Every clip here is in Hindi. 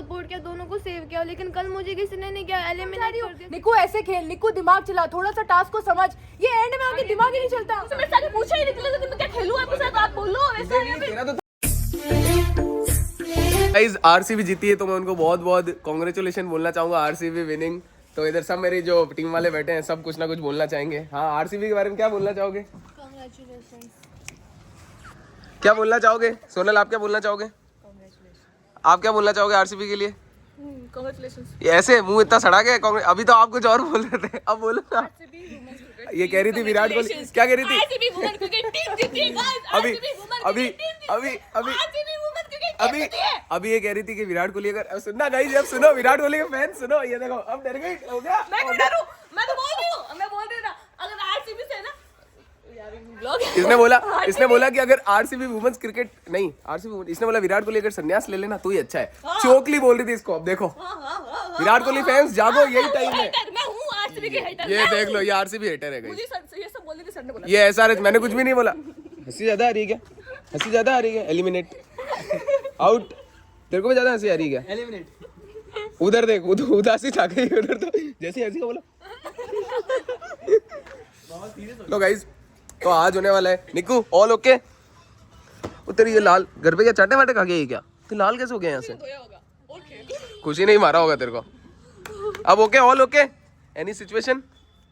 सपोर्ट किया, दोनों को सेव किया, लेकिन कल मुझे किसी ने नहीं किया, एलिमिनेट कर दिया। निक्कू ऐसे खेल, निक्कू दिमाग चला, थोड़ा सा टास्क को समझ, ये एंड में आके दिमाग ही नहीं चलता। मेरे साथ पूछा ही नहीं तो मैं क्या खेलूं आपके साथ, आप बोलो ऐसा। गाइस आरसीबी जीती है तो मैं उनको बहुत बहुत कांग्रेचुलेशन बोलना चाहूंगा, आरसीबी विनिंग। तो इधर सब मेरी जो टीम वाले बैठे हैं सब कुछ ना कुछ बोलना चाहेंगे। हाँ, आरसीबी के बारे में क्या बोलना चाहोगे? कांग्रेचुलेशन। क्या बोलना चाहोगे सोनल, आप क्या बोलना चाहोगे? आप क्या बोलना चाहोगे आरसीबी के लिए? कांग्रेचुलेशंस। ये ऐसे मुंह इतना सड़ा गया कांग्रेस, अभी तो आप कुछ और बोल रहे थे, अब बोलो ना। ये कह रही थी विराट कोहली, क्या कह रही थी? आरसीबी वुमेन क्रिकेट टीम जीती है गाइस। अभी अभी अभी अभी आरसीबी वुमेन क्रिकेट टीम अभी जीती है। अभी ये कह रही थी कि विराट कोहली अगर सुनना गाइस, अब सुनो विराट कोहली के फैन सुनो, ये देखो अब डर गई, हो गया। मैं क्यों डरूं? मैं तो बोल रही हूं, मैं बोल रही हूं ना, अगर आरसीबी से है ना यार ब्लॉग इसने बोला कि अगर आरसीबी वुमेन्स क्रिकेट नहीं, आरसीबी इसने बोला विराट कोहली अगर संन्यास ले लेना तो ही अच्छा है। चोकली बोल रही थी इसको। अब देखो विराट कोहली फैंस जागो, यही टाइम है। मैं हूं आरसीबी के हेटर। ये देख लो, ये आरसीबी हेटर है गाइस। मुझे ये सब बोल रही थी, सर ने बोला। ये एसआरएच, मैंने कुछ भी नहीं बोला। हंसी ज्यादा आ रही है क्या? हंसी ज्यादा आ रही है? Eliminate, out. तेरे को भी ज्यादा हंसी आ रही है क्या? एलिमिनेट। उधर देख, उदासी छा गई उधर तो, जैसे हंसी का बोला। लो गाइस, तो आज होने वाला है निक्कू ऑल ओके। तेरी ये लाल घर पे क्या चाटे वाटे खा गई क्या? तो लाल कैसे हो गया यहाँ से? खुशी नहीं मारा होगा तेरे को। अब okay, all okay? Any situation,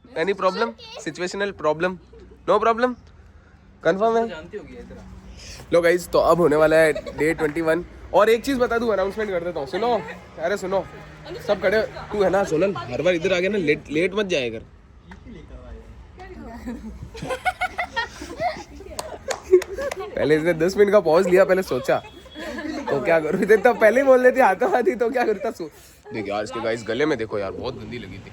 any problem, situational problem? No problem, confirm है? लो गाइस, तो अब होने वाला है डे 21। और एक चीज बता दूं, अनाउंसमेंट कर देता हूँ, सुनो। अरे सुनो, सब खड़े, तू है ना सोनल, हर बार इधर आ गया ना, लेट मत जाए कर। पहले इसने 10 मिनट का पॉज लिया, पहले सोचा तो क्या करूँ, इधर तो पहले ही बोल देती हाथों हाथी तो क्या करता। देख यार इसके गाइस गले में देखो यार, बहुत गंदी लगी थी,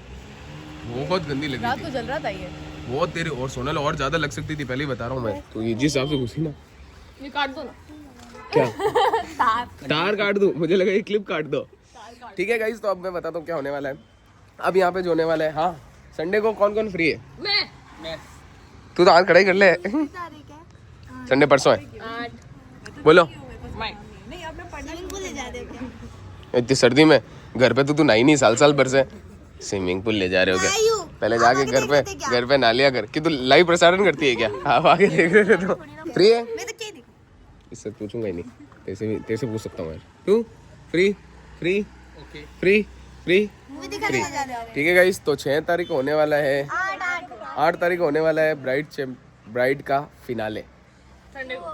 बहुत गंदी लगी रात थी। को जल रहा था ये बहुत तेरी और सोनल और ज्यादा लग सकती थी, पहले ही बता रहा हूँ मैं। तो ये जिस हिसाब से घुसी ना, ये काट दो ना। क्या तार काट दूं? मुझे लगा ये क्लिप काट दो। ठीक है गाइस, तो अब मैं बताता हूँ क्या होने वाला है। अब यहाँ पे जो होने वाला है, हाँ संडे को कौन कौन फ्री है? मैं तू तो हाथ खड़ा ही कर ले। संडे परसों है, बोलो। इतनी सर्दी में घर पे तो तू नहाई नहीं साल भर से, स्विमिंग पूल ले जा रहे हो क्या? पहले जाके घर पे नहा लिया कर। कि तू लाइव प्रसारण करती है क्या? आप आगे देख रहे थे तो फ्री है? इससे पूछूंगा ही नहीं, तेरे से पूछ सकता हूँ यार। क्यों फ्री फ्री फ्री फ्री? ठीक है गाइस, तो 6 तारीख को होने वाला है, 8 तारीख को होने वाला है ब्राइड का फिनाले। संडे को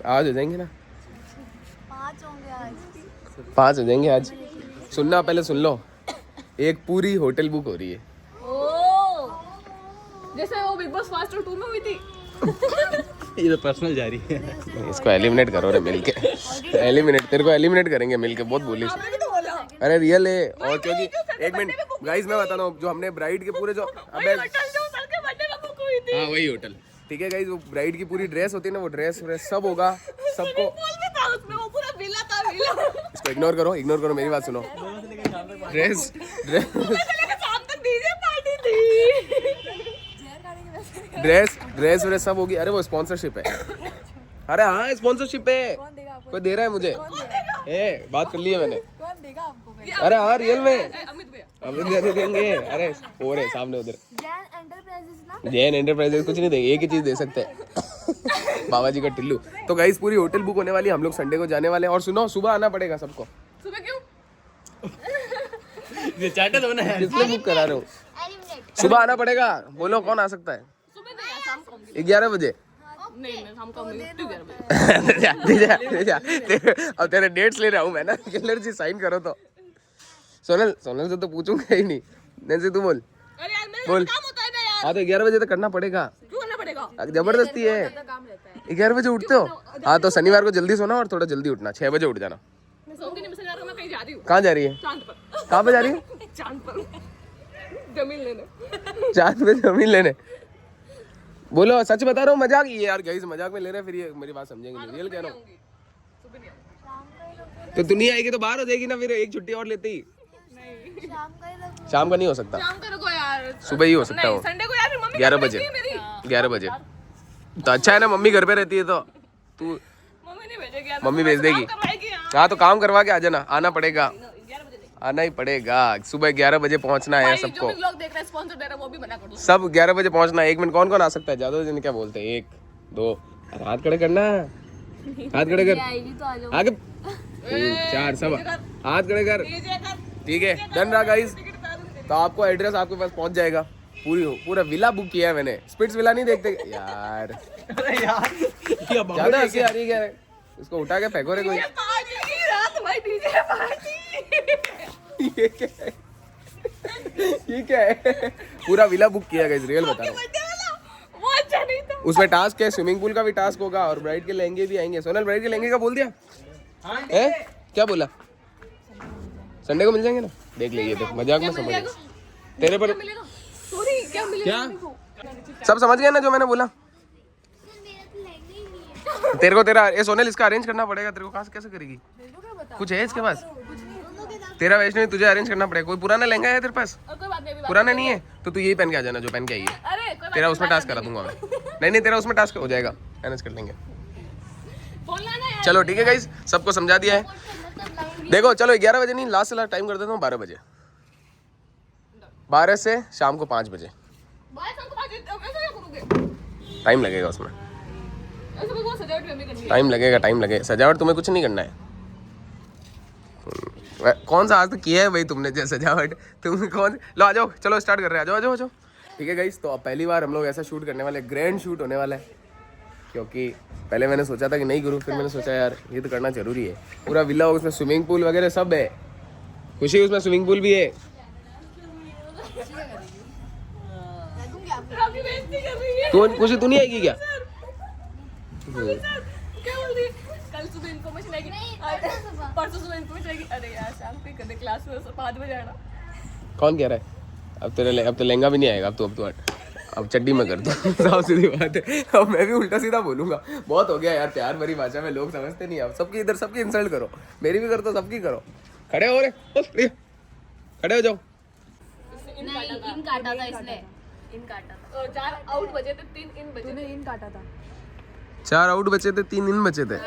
आज हो जाएंगे ना, 5 हो जाएंगे आज। सुनना, पहले सुन लो, एक पूरी होटल बुक हो रही है। ओ जैसे वो बिग बॉस फास्ट 2 में हुई थी। ये तो पर्सनल जा रही है। इसको एलिमिनेट करो रे मिलके। एलिमिनेट, तेरे को एलिमिनेट करेंगे मिलके, बहुत बोली। आपने भी तो बोला। अरे रियल है। और क्योंकि एक मिनट गाइस, मैं बताता हूँ, जो हमने ब्राइड के पूरे जो वही होटल जो सर के बर्थडे में बुक हुई थी। हाँ वही होटल, ठीक है गाइस। वो ब्राइड की पूरी ड्रेस होती है ना, वो ड्रेस सब होगा सबको। पूल में था, उसमें वो पूरा विला था, विला। इसको इग्नोर करो, मेरी बात सुनो। ड्रेस शाम तक डीजे पार्टी थी। ड्रेस सब होगी। अरे वो स्पॉन्सरशिप है। अरे हाँ स्पॉन्सरशिप है, कोई दे रहा है मुझे। ए बात कर ली है मैंने। अरे हाँ रियल में अमित भैया अभी देंगे। अरे हो रहे सामने उधर जैन एंटरप्राइजेस कुछ नहीं देंगे, एक ही चीज दे सकते हैं, बाबा जी का टिल्लू। तो गाइस पूरी होटल बुक होने वाली है, हम लोग संडे को जाने वाले हैं। और सुनो, सुबह आना पड़ेगा सबको। सुबह क्यों? ये चाटा दो ना यार। किसने बुक करा रहे हो? सुबह आना पड़ेगा। बोलो कौन आ सकता है? सुबह नहीं यार, शाम को। 11 बजे। नहीं मैं शाम को आऊंगी, 11 बजे। अब तेरे डेट्स ले रहा हूँ मैं ना, किलर जी साइन करो तो। सोनल से तो पूछूंगा ही नहीं। नैन्सी तू बोल। अरे यार मेरा बोल। काम होता है ना यार। हाँ तो 11 बजे तक करना पड़ेगा, क्यों करना पड़ेगा? जबरदस्ती है। 11 बजे उठते हो? हाँ तो शनिवार को जल्दी सोना और थोड़ा जल्दी उठना, 6 बजे उठ जाना। मैं सोऊंगी नहीं, मैं कहीं जा रही हूँ। कहाँ जा रही है? चांद पर। कहाँ पे जा रही है? चांद पर जमीन लेने। चांद पे जमीन लेने। बोलो सच बता रहा हूँ, मजाक ये यार गाइस, मजाक में ले रहे हैं, फिर ये मेरी बात समझेंगे नहीं, रियल कह रहा हूँ। सुबह नहीं आऊंगी। तो तू नहीं आएगी तो बाहर हो जाएगी ना, फिर एक छुट्टी और लेते ही। शाम का नहीं हो सकता, शाम का रुको यार, सुबह ही हो सकता है। संडे को यार फिर मम्मी 11 बजे। 11 बजे तो अच्छा है ना, मम्मी घर पे रहती है तो तू मम्मी नहीं भेजेगी यार, मम्मी भेज देगी। काम करवाएगी यार। हाँ तो काम करवा के आ जाना, आना पड़ेगा, आना ही पड़ेगा। सुबह 11 बजे पहुंचना है सबको। जो भी लोग देख रहे हैं स्पॉन्सर दे रहे हैं वो भी मना कर दो। सब 11 बजे पहुंचना है। 1 मिनट कौन कौन आ सकता है? ज्यादा दिन क्या बोलते हैं? 1 2 हाथ खड़े करना, हाथ खड़े कर, आगे 3 4 सब हाथ खड़े कर। ठीक है, डन रहा गाइस। तो आपको एड्रेस आपके पास पहुंच जाएगा। पूरा विला बुक किया है मैंने। स्पिट्स विला नहीं देखते यार? अरे यार ज्यादा हंसी आ रही है क्या? इसको उठा के फेंको रे कोई। रात भाई डीजे पार्टी। ये क्या है? ये क्या है? पूरा विला बुक किया गाइस, रियल बता रहा हूँ। वो अच्छा नहीं था। उसमें टास्क है, स्विमिंग पूल का भी टास्क होगा और ब्राइड के लहंगे भी आएंगे। सोनल ब्राइड के लहंगे का बोल दिया है? क्या बोला? संडे को मिल जाएंगे ना? देख लीजिए, तो मजाक में समझ तेरे पर सॉरी क्या मिलेगा? सब समझ गए ना जो मैंने बोला? तेरे को तेरा ये सोनल इसका अरेंज करना पड़ेगा। तेरे को कहाँ से कैसे करेगी? कुछ है इसके पास? तेरा वैष्णवी तुझे अरेंज करना पड़ेगा। कोई पुराना लहंगा है तेरे पास? और कोई बात नहीं, पुराना नहीं है तो तू यही पहन के आ जाना जो पहन के आई है। अरे कोई तेरा उसमें टास्क करा दूंगा मैं। नहीं तेरा उसमें टास्क हो जाएगा, मैनेज कर लेंगे। बोलना ना यार। चलो ठीक है गाइस, सबको समझा दिया है। देखो चलो 11 बजे नहीं, लास्ट से टाइम कर देता हूँ 12 बजे। 12 से शाम को 5 बजे। भाई हमको बात ऐसा क्या करोगे? टाइम लगेगा उसमें, ऐसे कोई सजावट भी हमें करनी है। टाइम लगेगा, टाइम लगेगा। सजावट तुम्हें कुछ नहीं करना है। कौन सा आज तक किया है भाई तुमने जो सजावट? तुम कौन? लो आ जाओ, चलो स्टार्ट कर रहे हैं। आ जाओ आ जाओ। ठीक है गाइस, तो अब पहली बार हम लोग ऐसा शूट करने वाले, ग्रैंड शूट होने वाला है। क्योंकि पहले मैंने सोचा था कि नहीं करूँ, फिर मैंने सोचा यार ये तो करना जरूरी है। पूरा विला होगा, उसमें स्विमिंग पूल वगैरह सब है। खुशी उसमें स्विमिंग पूल भी है। काफी बेइज्जती कर रही है। तो खुशी तू नहीं आएगी क्या? क्या बोल रही है? कल सुबह इन्फॉर्मेशन आएगी, परसों सुबह इन्फॉर्मेशन आएगी। अरे यार शाम को करने क्लास में 5 बजे आना। कौन कह रहा है? अब तो लहंगा भी नहीं आएगा। अब चड्डी में कर दो। साफ सीधी बात है। अब मैं भी उल्टा सीधा बोलूंगा। बहुत हो गया यार, प्यार भरी भाषा में लोग समझते नहीं। अब सबकी इधर सबकी इंसल्ट करो, मेरी भी कर दो, सबकी करो। खड़े हो रे, खड़े हो जाओ। इन काटा था इसने, इन काटा था। और 4 आउट बजे थे, 3 इन बजे। तूने इन काटा था। 4 आउट बचे थे, 3 इन बचे थे।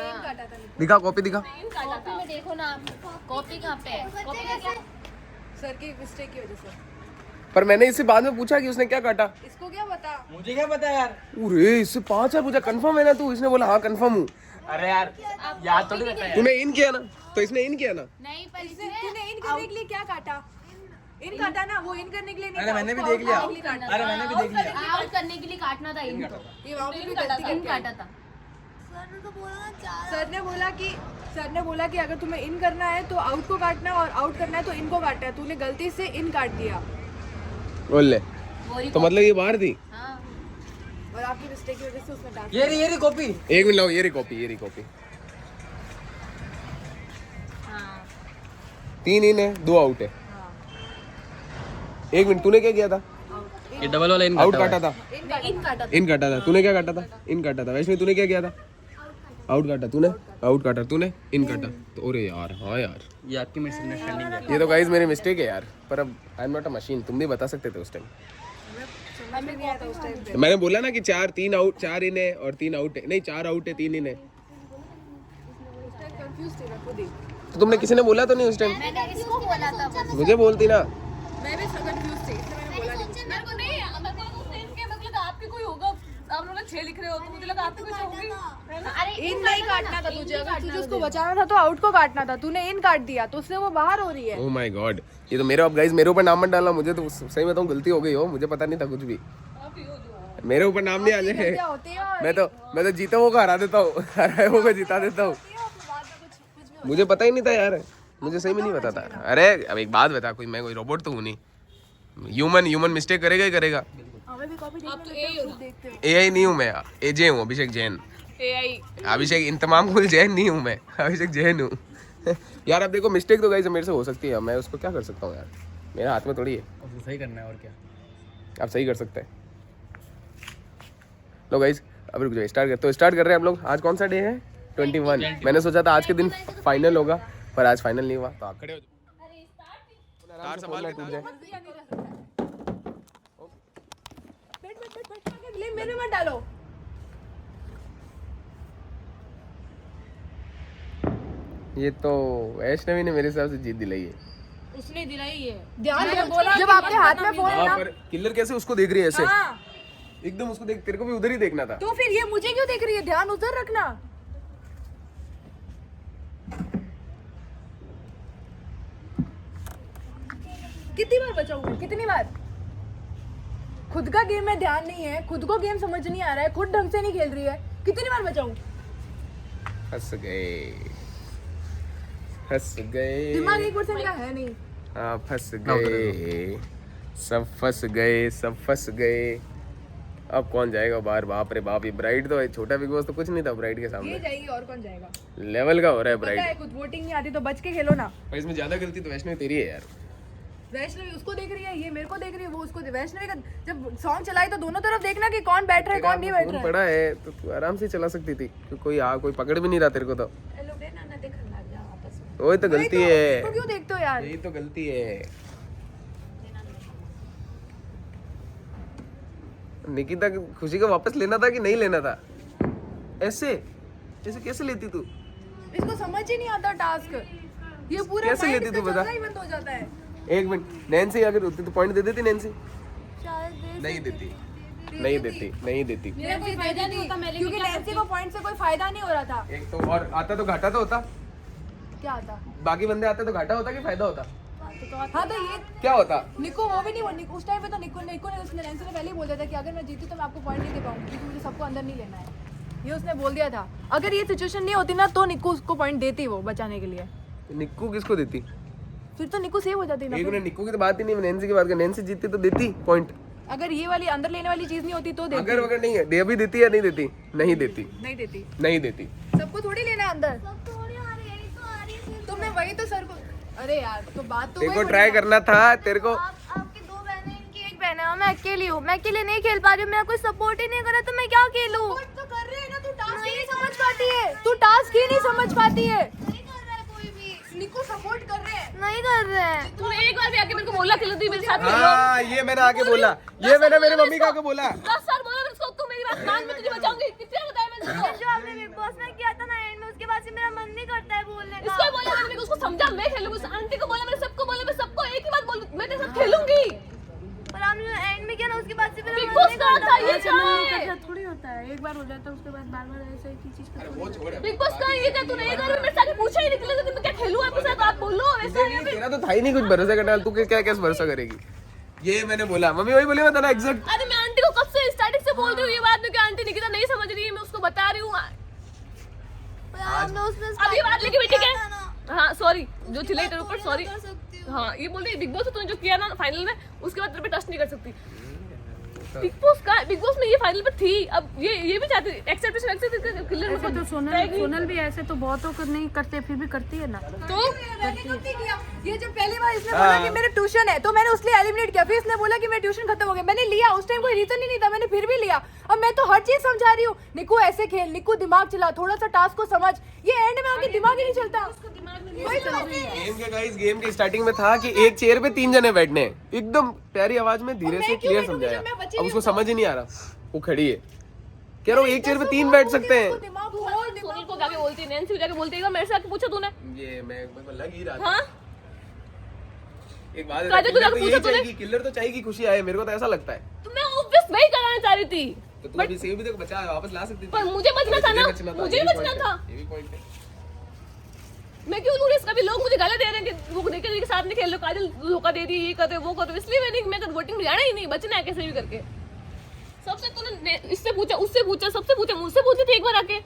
दिखा कॉपी दिखा। कॉपी में देखो ना, कॉपी कहाँ पे है? कॉपी का क्या? सर की मिस्टेक की वजह से। पर मैंने इससे बाद में पूछा कि उसने क्या काटा। इसको क्या पता? मुझे क्या पता यार। अरे इससे 5 है पूछा, कंफर्म है ना तू? इसने बोला हाँ कंफर्म हूँ। अरे यार याद थोड़ी रहता है। तूने इन किया ना, तो इसने इन किया ना। नहीं पर तूने इन करने के लिए क्या काटा? इन काटा ना, वो इन करने के लिए नहीं। अरे मैंने भी देख लिया। अरे मैंने भी देख लिया। आउट करने के लिए काटना था इनको। ये वहाँ पे भी गलती इन काटा था। सर ने बोला कि अगर तुम्हें इन करना है तो आउट को काटना है और आउट करना है तो इनको काटना है। तूने गलती से इन काट दिया बोल ले, तो मतलब ये बाहर थी। हाँ। और आपकी मिस्टेक की वजह से उसने डांट। ये रही कॉपी। 1 मिनट लाओ, ये रही कॉपी। हाँ। 3 इन है, 2 आउट है। 1 मिनट, तूने क्या किया था? ये डबल वाला आउट काटा था। इन काटा था। तूने क्या काटा था? इन काटा था। वैष्णवी तूने क्या किया था? आउट काटा तूने, आउट काटा तूने, इन काटा। तो अरे यार, हाँ यार, ये आपकी मिसअंडरस्टैंडिंग है। ये तो गाइस मेरी मिस्टेक है यार। पर अब I am not a machine. तुम भी बता सकते थे उस टाइम। हमें नहीं आया था उस टाइम पे। मैंने बोला ना कि 3 आउट, 4 इन है और 3 आउट है। नहीं 4 आउट है, 3 इन है। कंफ्यूज थी मैं खुद ही। तो तुमने किसी ने बोला तो नहीं उस टाइम? मैंने इसको बोला था। मुझे बोलती ना। मैं भी कंफ्यूज थी, इसलिए मैंने बोला नहीं। मेरे को नहीं, मेरे को उसने इनके मतलब आपके कोई होगा। आप लोग 6 लिख रहे हो तो मुझे लगा आपके कुछ होगी। अरे इन नहीं काटना था तुझे। अगर तुझे उसको बचाना था तो आउट को काटना था। तूने इन काट दिया तो उससे वो बाहर हो रही है। ओह माय गॉड, ये तो मेरे, अब गाइस मेरे ऊपर नाम मत डालना। मुझे तो सही बताऊं गलती हो गई हो, मुझे पता नहीं था कुछ भी। मेरे ऊपर नाम नहीं आ जाए। क्या होती है? मैं तो जीता हुआ को हरा देता हूँ, हराए हुए को जिता देता हूँ। मुझे पता ही नहीं था यार, मुझे सही में नहीं पता था। अरे अब एक बात बता, मैं कोई रोबोट तो हूँ नहीं। ह्यूमन मिस्टेक करेगा ही करेगा। हमें भी कॉपी आप तो ए हो ना। एआई नहीं हूँ मैं, एजे हूँ, अभिषेक जैन। AI अभिषेक इंतमाम कुल जैन नहीं हूँ मैं, अभिषेक जैन हूँ। यार अब देखो मिस्टेक तो गाइस मेरे से हो सकती है, मैं उसको क्या कर सकता हूँ यार, मेरे हाथ में थोड़ी है। उसको सही करना है और क्या। आप सही कर सकते हैं। लो गाइस अब रुक जाओ, स्टार्ट कर रहे हैं हम लोग। आज कौन सा डे है? 21। मैंने सोचा था आज के दिन फाइनल होगा, पर आज फाइनल नहीं हुआ। तो आप खड़े हो जाओ, तार संभाल के, टूट जाए। ले मेरे मत डालो। ये तो वैष्णवी ने मेरे हिसाब से जीत दिलाई है। उसने दिलाई है। ध्यान दे, बोला जब आपके हाथ में फोन है हाँ ना, पर किलर कैसे उसको देख रही है ऐसे? हाँ, एकदम उसको देख, तेरे को भी उधर ही देखना था। तो फिर ये मुझे क्यों देख रही है? ध्यान उधर रखना। कितनी बार बचाऊंगी? कितनी बार? खुद का गेम में ध्यान नहीं है, खुद को गेम समझ नहीं आ रहा है, खुद ढंग से नहीं खेल रही है, कितनी बार बचाऊं? हंस गए, हंस गए। दिमाग 1% का है नहीं। हाँ फंस गए, सब फंस गए, सब फंस गए। अब कौन जाएगा बाहर? बाप रे बाप, ये ब्राइड तो है, छोटा बिग बॉस तो कुछ नहीं था ब्राइड के ये सामने। जाएगी और कौन जाएगा? लेवल का हो रहा है पता है, ब्राइड। खुद वोटिंग नहीं आती तो बच के खेलो ना। पर इसमें ज्यादा गलती तो वैष्णवी तेरी है यार। वैष्णवी उसको देख रही है, ये मेरे को देख रही है, वो उसको वैष्णवी का जब सॉन्ग चलाई तो दोनों तरफ देखना कि कौन बैठ रहा है कौन नहीं बैठ फोन रहा है। पड़ा है तो तू आराम से चला सकती थी, कोई पकड़ भी नहीं रहा तेरे को तो। वही तो गलती वही तो, है, उसको क्यों देखते हो यार? यही तो गलती है। निकिता की खुशी को वापस लेना था कि नहीं लेना था? ऐसे ऐसे कैसे लेती तू? इसको समझ ही नहीं आता टास्क। ये पूरा कैसे mind लेती तू इसका बता? चलना ही बंद हो जाता है। एक मिनट, नैन्सी अगर होती तो पॉइंट दे देती नैन्सी? शायद दे नहीं देती, नहीं देती, नहीं देती। मेरा कोई फायदा नहीं, क्योंकि नैन्सी को पॉइंट से कोई फायदा नहीं हो रहा था। एक तो और आता तो घाटा तो होता, क्या आता? बाकी बंदे आते तो घाटा होता कि फायदा होता? हाँ तो ये क्या होता? निको वो भी नहीं, वो निको उस टाइम पे तो निको ने उसने नैन्सी ने पहले ही बोल दिया था कि अगर मैं जीती तो मैं आपको पॉइंट नहीं दे पाऊंगी क्योंकि मुझे सबको अंदर नहीं लेना है। ये उसने बोल दिया था। अगर ये सिचुएशन नहीं होती ना तो निको उसको पॉइंट देती वो बचाने के लिए। निक्कू किसको देती? फिर तो निको सेव हो जाती ना। एक मिनट, निक्कू की तो बात ही नहीं, नैन्सी की बात कर। नैन्सी जीतती तो देती पॉइंट। अगर ये वाली अंदर लेने वाली चीज नहीं होती तो देती। अगर वगर नहीं है, दे भी देती या नहीं देती? नहीं देती, नहीं देती। नहीं देती। सबको थोड़ी लेना अंदर। तुमने वही तो सर को, अरे यार तो बात तो तेरे वही को बोली ट्राई ना। करना था तेरे को। आपकी 2 बहनें, इनकी 1 बहन है और मैं अकेली हूँ। मैं अकेले नहीं खेल पा रही हूँ, मेरा कोई सपोर्ट ही नहीं कर रहा तो मैं क्या खेलूँ? तो कर रहे हैं ना, तू टास्क ही नहीं समझ पाती है, तू टास्क ही नहीं समझ पाती है। नहीं कर रहा है कोई भी, निको सपोर्ट कर रहे हैं। नहीं कर रहे हैं। तूने एक बार भी आके मेरे को बोला खेलो, तू मेरे साथ खेलो। हाँ ये मैंने आके बोला, ये मैंने मेरी मम्मी का आके बोला। 10 साल बोला मेरे को, तू मेरी बात मान, मैं तुझे बचाऊंगी। कितने बताया मैंने तुझको? जो आपने बिग बॉस में किया था ना एंड में, उसके बाद से मेरा मन नहीं करता है बोलने का। इसको बोला मैंने, उसको समझा, मैं खेलूंगी। उस आंटी को बोला, मैंने सबको बोला, मैं सबको एक ही बात बोल, मैं तेरे साथ खेलूंगी। पर आपने जो एंड में किया ना उसके बाद से मेरा बिग मन बॉस नहीं का था ये करता। क्या है? थोड़ी होता है, एक बार हो जाता है उसके बाद बार-बार ऐसे ही चीज का। बिग बॉस का ये क्या? तूने एक बार भी मेरे साथ पूछा ही नहीं, तो मैं क्या खेलूं आपके साथ? आप बोलो वैसे। तेरा तो था ही नहीं कुछ भरोसा का डाल, तू क्या कैसे भरोसा करेगी? ये मैंने बोला, मम्मी वही बोली, मैं था ना एग्जैक्ट। अरे मैं आंटी को कब से स्टार्टिंग से बोल रही हूँ ये बात, कि आंटी निकिता नहीं समझ रही है, मैं उसको बता रही हूँ। पर आपने उसमें अब ये बात लेके बैठी किया था है। ना। हाँ सॉरी, जो चिल्लाई तेरे ऊपर थोड़ी सॉरी। ना कर सकती हूँ। हाँ ये बोल रही बिग बॉस तूने जो किया ना फाइनल में, उसके बाद तेरे पे टच नहीं कर सकती। बिग बॉस का, बिग बॉस में ये फाइनल पे थी, अब ये भी चाहती एक्सेप्टेशन क्लियर ऐसे तो सोनल भी ऐसे तो बहुतों को नहीं करते, फिर भी करती है ना। तो ये जब पहली बार इसने बोला कि मेरा ट्यूशन है तो मैंने उसलिए एलिमिनेट किया, फिर इसने बोला कि मेरा ट्यूशन खत्म हो गया, मैंने लिया। उस टाइम कोई रीजन ही नहीं था, मैंने फिर भी लिया। अब मैं तो हर चीज समझा रही हूँ, निकू ऐसे खेल, निकू दिमाग चला, थोड़ा सा टास्क को समझ। ये एंड में आके दिमाग ही नहीं चलता। वही तो। गेम के गाइस, गेम के स्टार्टिंग में था कि एक चेयर पे 3 जने बैठने हैं। एकदम प्यारी आवाज में धीरे से क्लियर समझाया। अब उसको समझ ही नहीं आ रहा, वो खड़ी है, कह रहा हूँ एक चेयर पे 3 बैठ सकते हैं। दिमाग खोल, सोनल को जाके बोलती, नैन्सी को जाके बोलती, एक बार मेरे से आके पूछा तूने? ये मैं को लग ही रहा था। हाँ एक बात है, काजल, तू किलर जाके तो पूछा यही तूने? चाहेगी, किलर तो चाहेगी खुशी आए, मेरे को तो ऐसा लगता है। तो मैं ऑब्वियस वही कराना चाह रही थी, तो तू अभी सेव भी देखो बचा, वापस ला सकती थी। पर मुझे बचना था ना, मुझे ये ही भी बचना point था। है, ये भी पॉइंट है। मैं क्यों लूँ इसका भी? लोग मुझे गाली दे रहे हैं कि वो निकल के साथ नहीं खेल रहे, काजल धोखा दे दी, ये कर रहे वो कर रहे, इसलिए मैं तो वोटिंग में जाना ही नहीं, बचना है कैसे भी करके। सबसे तूने इससे पूछा, उससे पूछा, सबसे पूछा, मुझसे पूछी थी एक बार आके।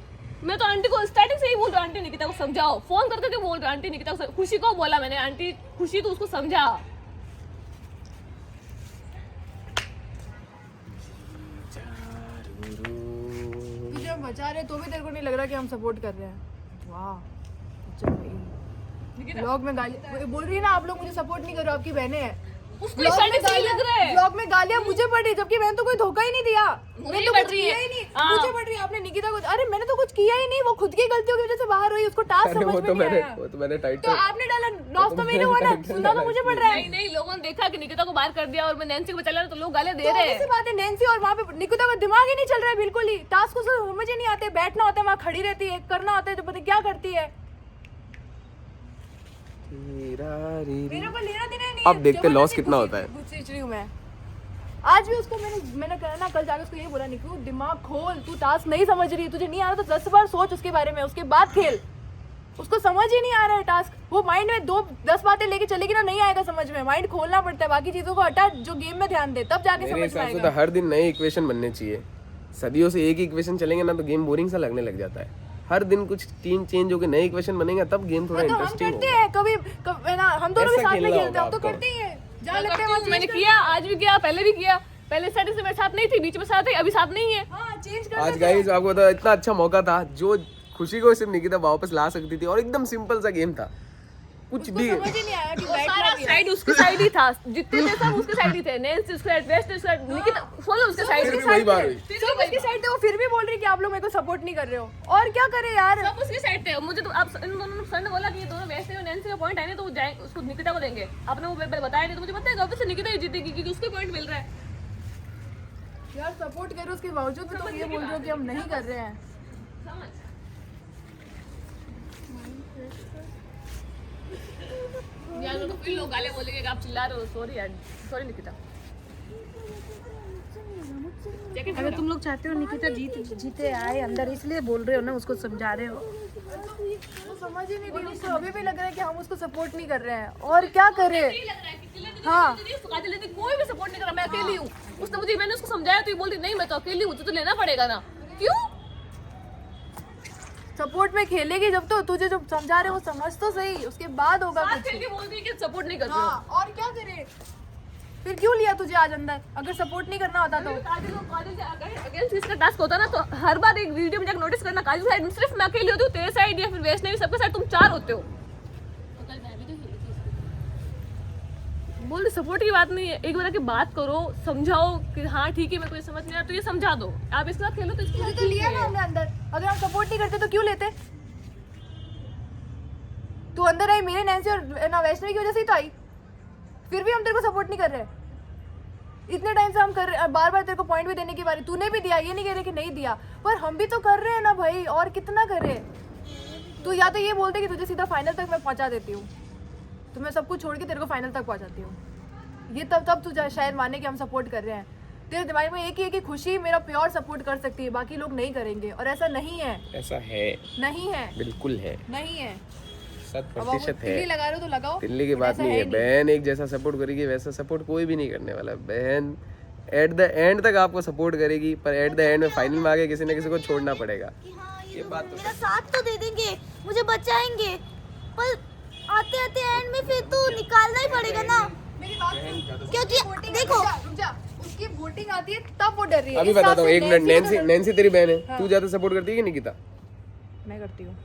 मैं तो आंटी को स्टार्टिंग से ही बोल रहा हूँ, आंटी निकिता को समझाओ, फोन कर करके बोल रहा हूँ आंटी निकिता को। खुशी को बोला मैंने, आंटी खुशी तो उसको समझा। तुझे हम बचा रहे तो भी तेरे को नहीं लग रहा कि हम सपोर्ट कर रहे हैं। वाह अच्छा भाई। ब्लॉग में गाली बोल रही है ना, आप लोग मुझे सपोर्ट नहीं कर रहे हो, आपकी बहनें हैं। उसको स्टार्टिंग से ही लग रहा है। ब्लॉग में गालियां मुझे पड़ रही, जबकि मैंने तो कोई धोखा ही नहीं दिया। मैंने तो पड़ कुछ रही किया है। ही नहीं, हाँ। मुझे पड़ रही है। आपने निकिता को, अरे मैंने तो कुछ किया ही नहीं, वो खुद की गलतियों की वजह से बाहर हुई, उसको टास्क अरे समझ वो में तो नहीं मैंने, आया। वो तो मैंने टाइट तो आपने डाला, लॉस तो मैंने हुआ ना, सुनना तो मुझे पड़ रहा है। नहीं नहीं, लोगों ने देखा कि निकिता को बाहर कर दिया और मैं नैन्सी को बचा लिया, तो लोग गालियां दे तो रहे ऐसी हैं। बात है, नैन्सी और वहाँ पे निकिता का दिमाग ही नहीं चल रहा है बिल्कुल ही। टास्क को समझ ही नहीं आते, बैठना होता है वहाँ खड़ी रहती है, करना होता है तो पता क्या करती है। मेरे को लेना देना नहीं है। अब देखते लॉस कितना होता है। गुस्से रही हूँ मैं। आज भी उसको मैंने कहा ना, कल जाकर उसको ये बोला, निकू दिमाग खोल, तू टास्क नहीं समझ रही, तुझे नहीं आ रहा तो 10 बार सोच उसके बारे में, उसके बाद खेल। उसको समझ ही नहीं आ रहा है टास्क, वो माइंड में 10 बातें लेके चलेगी ना, नहीं आएगा समझ में। माइंड खोलना पड़ता है, बाकी चीजों को हटा, जो गेम में ध्यान दे, तब जाके मेरे समझ में हिसाब से आएगा। तो हर दिन नए इक्वेशन बनने चाहिए। सदियों से एक ही इक्वेशन चलेंगे ना तो गेम बोरिंग सा लगने लग जाता है। हर दिन कुछ टीम चेंज होकर नए इक्वेशन बनेंगे तब गेम थोड़ा तो हम इंटरेस्टिंग करते होगा। हैं कभी है ना, हम दोनों भी ऐसा साथ में खेलना खेलते हैं, हम तो होगा करते ही हैं। जहाँ लगता है वहाँ मैंने किया, आज भी किया, पहले भी किया। पहले सेटिंग से मेरे साथ नहीं थी, बीच में साथ है, अभी साथ नहीं है। हाँ चेंज कर आज गाइस आपको तो इतना अच्छा मौका था जो खुशी को सिर्फ निकिता वापस ला सकती थी और एकदम सिंपल सा गेम था, कुछ भी समझ ही नहीं आया कि वो बैठना सारा भी है। साइड उसके साइड ही था, जितने थे सब उसके साइड ही थे। नेल्स उसके साइड, वेस्ट उसके साइड, निकिता फुल उसके साइड। फिर भी वही बात हुई। सब उसकी साइड थे, वो फिर भी बोल रही कि आप लोग मेरे को सपोर्ट नहीं कर रहे हो, और क्या करे यार। सब उसके साइड थे। मुझे तो आप इन दोनों सर ने बोला कि ये दोनों वैसे और नैन्सी का पॉइंट आए ना तो वो जाएंगे, उसको निकिता को देंगे। आपने वो बताया नहीं तो मुझे पता है वापस से निकिता ही जीतेगी क्योंकि उसके पॉइंट मिल रहा है। यार सपोर्ट करो, उसके बावजूद भी तुम ये बोल रहे हो कि हम नहीं कर रहे हैं। समझ यार मेरे को फिर लोग गाले बोलेंगे कि आप चिल्ला रहे हो। सॉरी यार, सॉरी निकिता। अगर तुम लोग चाहते हो निकिता जीते आए अंदर, इसलिए बोल रहे हो ना, उसको समझा रहे हो। वो समझ ही नहीं रही, उसको अभी भी लग रहा है कि हम उसको सपोर्ट नहीं कर रहे हैं, और क्या करे। हाँ कोई भी सपोर्ट नहीं कर रहा, मैं अकेली हूँ। उसने मुझे, मैंने उसको समझाया तो ये बोलती नहीं मैं तो अकेली हूँ, तो लेना पड़ेगा ना। क्यों सपोर्ट में खेलेगी जब, तो तुझे जो समझा रहे हो वो समझ तो सही, उसके बाद होगा साथ कुछ। खेल के बोल रही है कि सपोर्ट नहीं कर रही हाँ, और क्या करे फिर, क्यों लिया तुझे आज अंदर अगर सपोर्ट नहीं करना होता तो। काजल से अगेंस्ट इसका टास्क होता ना तो हर बार एक वीडियो में जाकर नोटिस करना, काजल साइड में सिर्फ मैं अकेली होती हूँ, तेरे साइड या फिर वैष्णवी सबके साइड तुम 4 होते हो। बोल सपोर्ट की बात नहीं है, एक बार आके बात करो, समझाओ कि हाँ ठीक है मेरे को ये समझ नहीं आ रहा तो ये समझा दो। आप इसके साथ खेलो तो इसके तुझे साथ तो लिया ना हमने अंदर, अगर हम सपोर्ट नहीं करते तो क्यों लेते। तू अंदर आई मेरे नैन्सी और ना वैष्णवी की वजह से ही तो आई, फिर भी हम तेरे को सपोर्ट नहीं कर रहे। इतने टाइम से हम कर रहे, बार बार तेरे को पॉइंट भी देने की बारी, तूने भी दिया, ये नहीं कह रहे कि नहीं दिया, पर हम भी तो कर रहे हैं ना भाई, और कितना कर रहे। तू या तो ये बोलते कि तुझे सीधा फाइनल तक मैं पहुंचा देती हूँ, तो मैं सब कुछ छोड़ के तेरे को फाइनल तक पहुंचाती हूँ, ये तब तू शायद माने कि हम सपोर्ट कर रहे हैं। तेरे दिमाग में एक ही है कि खुशी मेरा प्योर सपोर्ट कर सकती है, बाकी लोग नहीं करेंगे, और ऐसा नहीं है। ऐसा है, नहीं है, बिल्कुल है, नहीं है। 100% है। तिल्ली लगा रहे हो तो लगाओ, दिल्ली की बात ऐसा नहीं है है। बहन एक जैसा सपोर्ट करेगी वैसा सपोर्ट कोई भी नहीं करने वाला। बहन एट द एंड तक आपको सपोर्ट करेगी, पर एट द एंड में फाइनल में आके किसी न किसी को छोड़ना पड़ेगा। ये बात तो मेरा साथ तो दे देंगे, मुझे बचाएंगे, पर आते आते एंड में फिर तो निकालना ही पड़ेगा ना। मेरी बात सुन, क्योंकि देखो रुक जा, उसकी वोटिंग आती है तब वो डर रही है। अभी इस हिसाब बताता हूँ, से एक मिनट। नैन्सी नैन्सी तेरी बहन है, तू ज्यादा सपोर्ट करती है कि निकिता? मैं करती हूँ,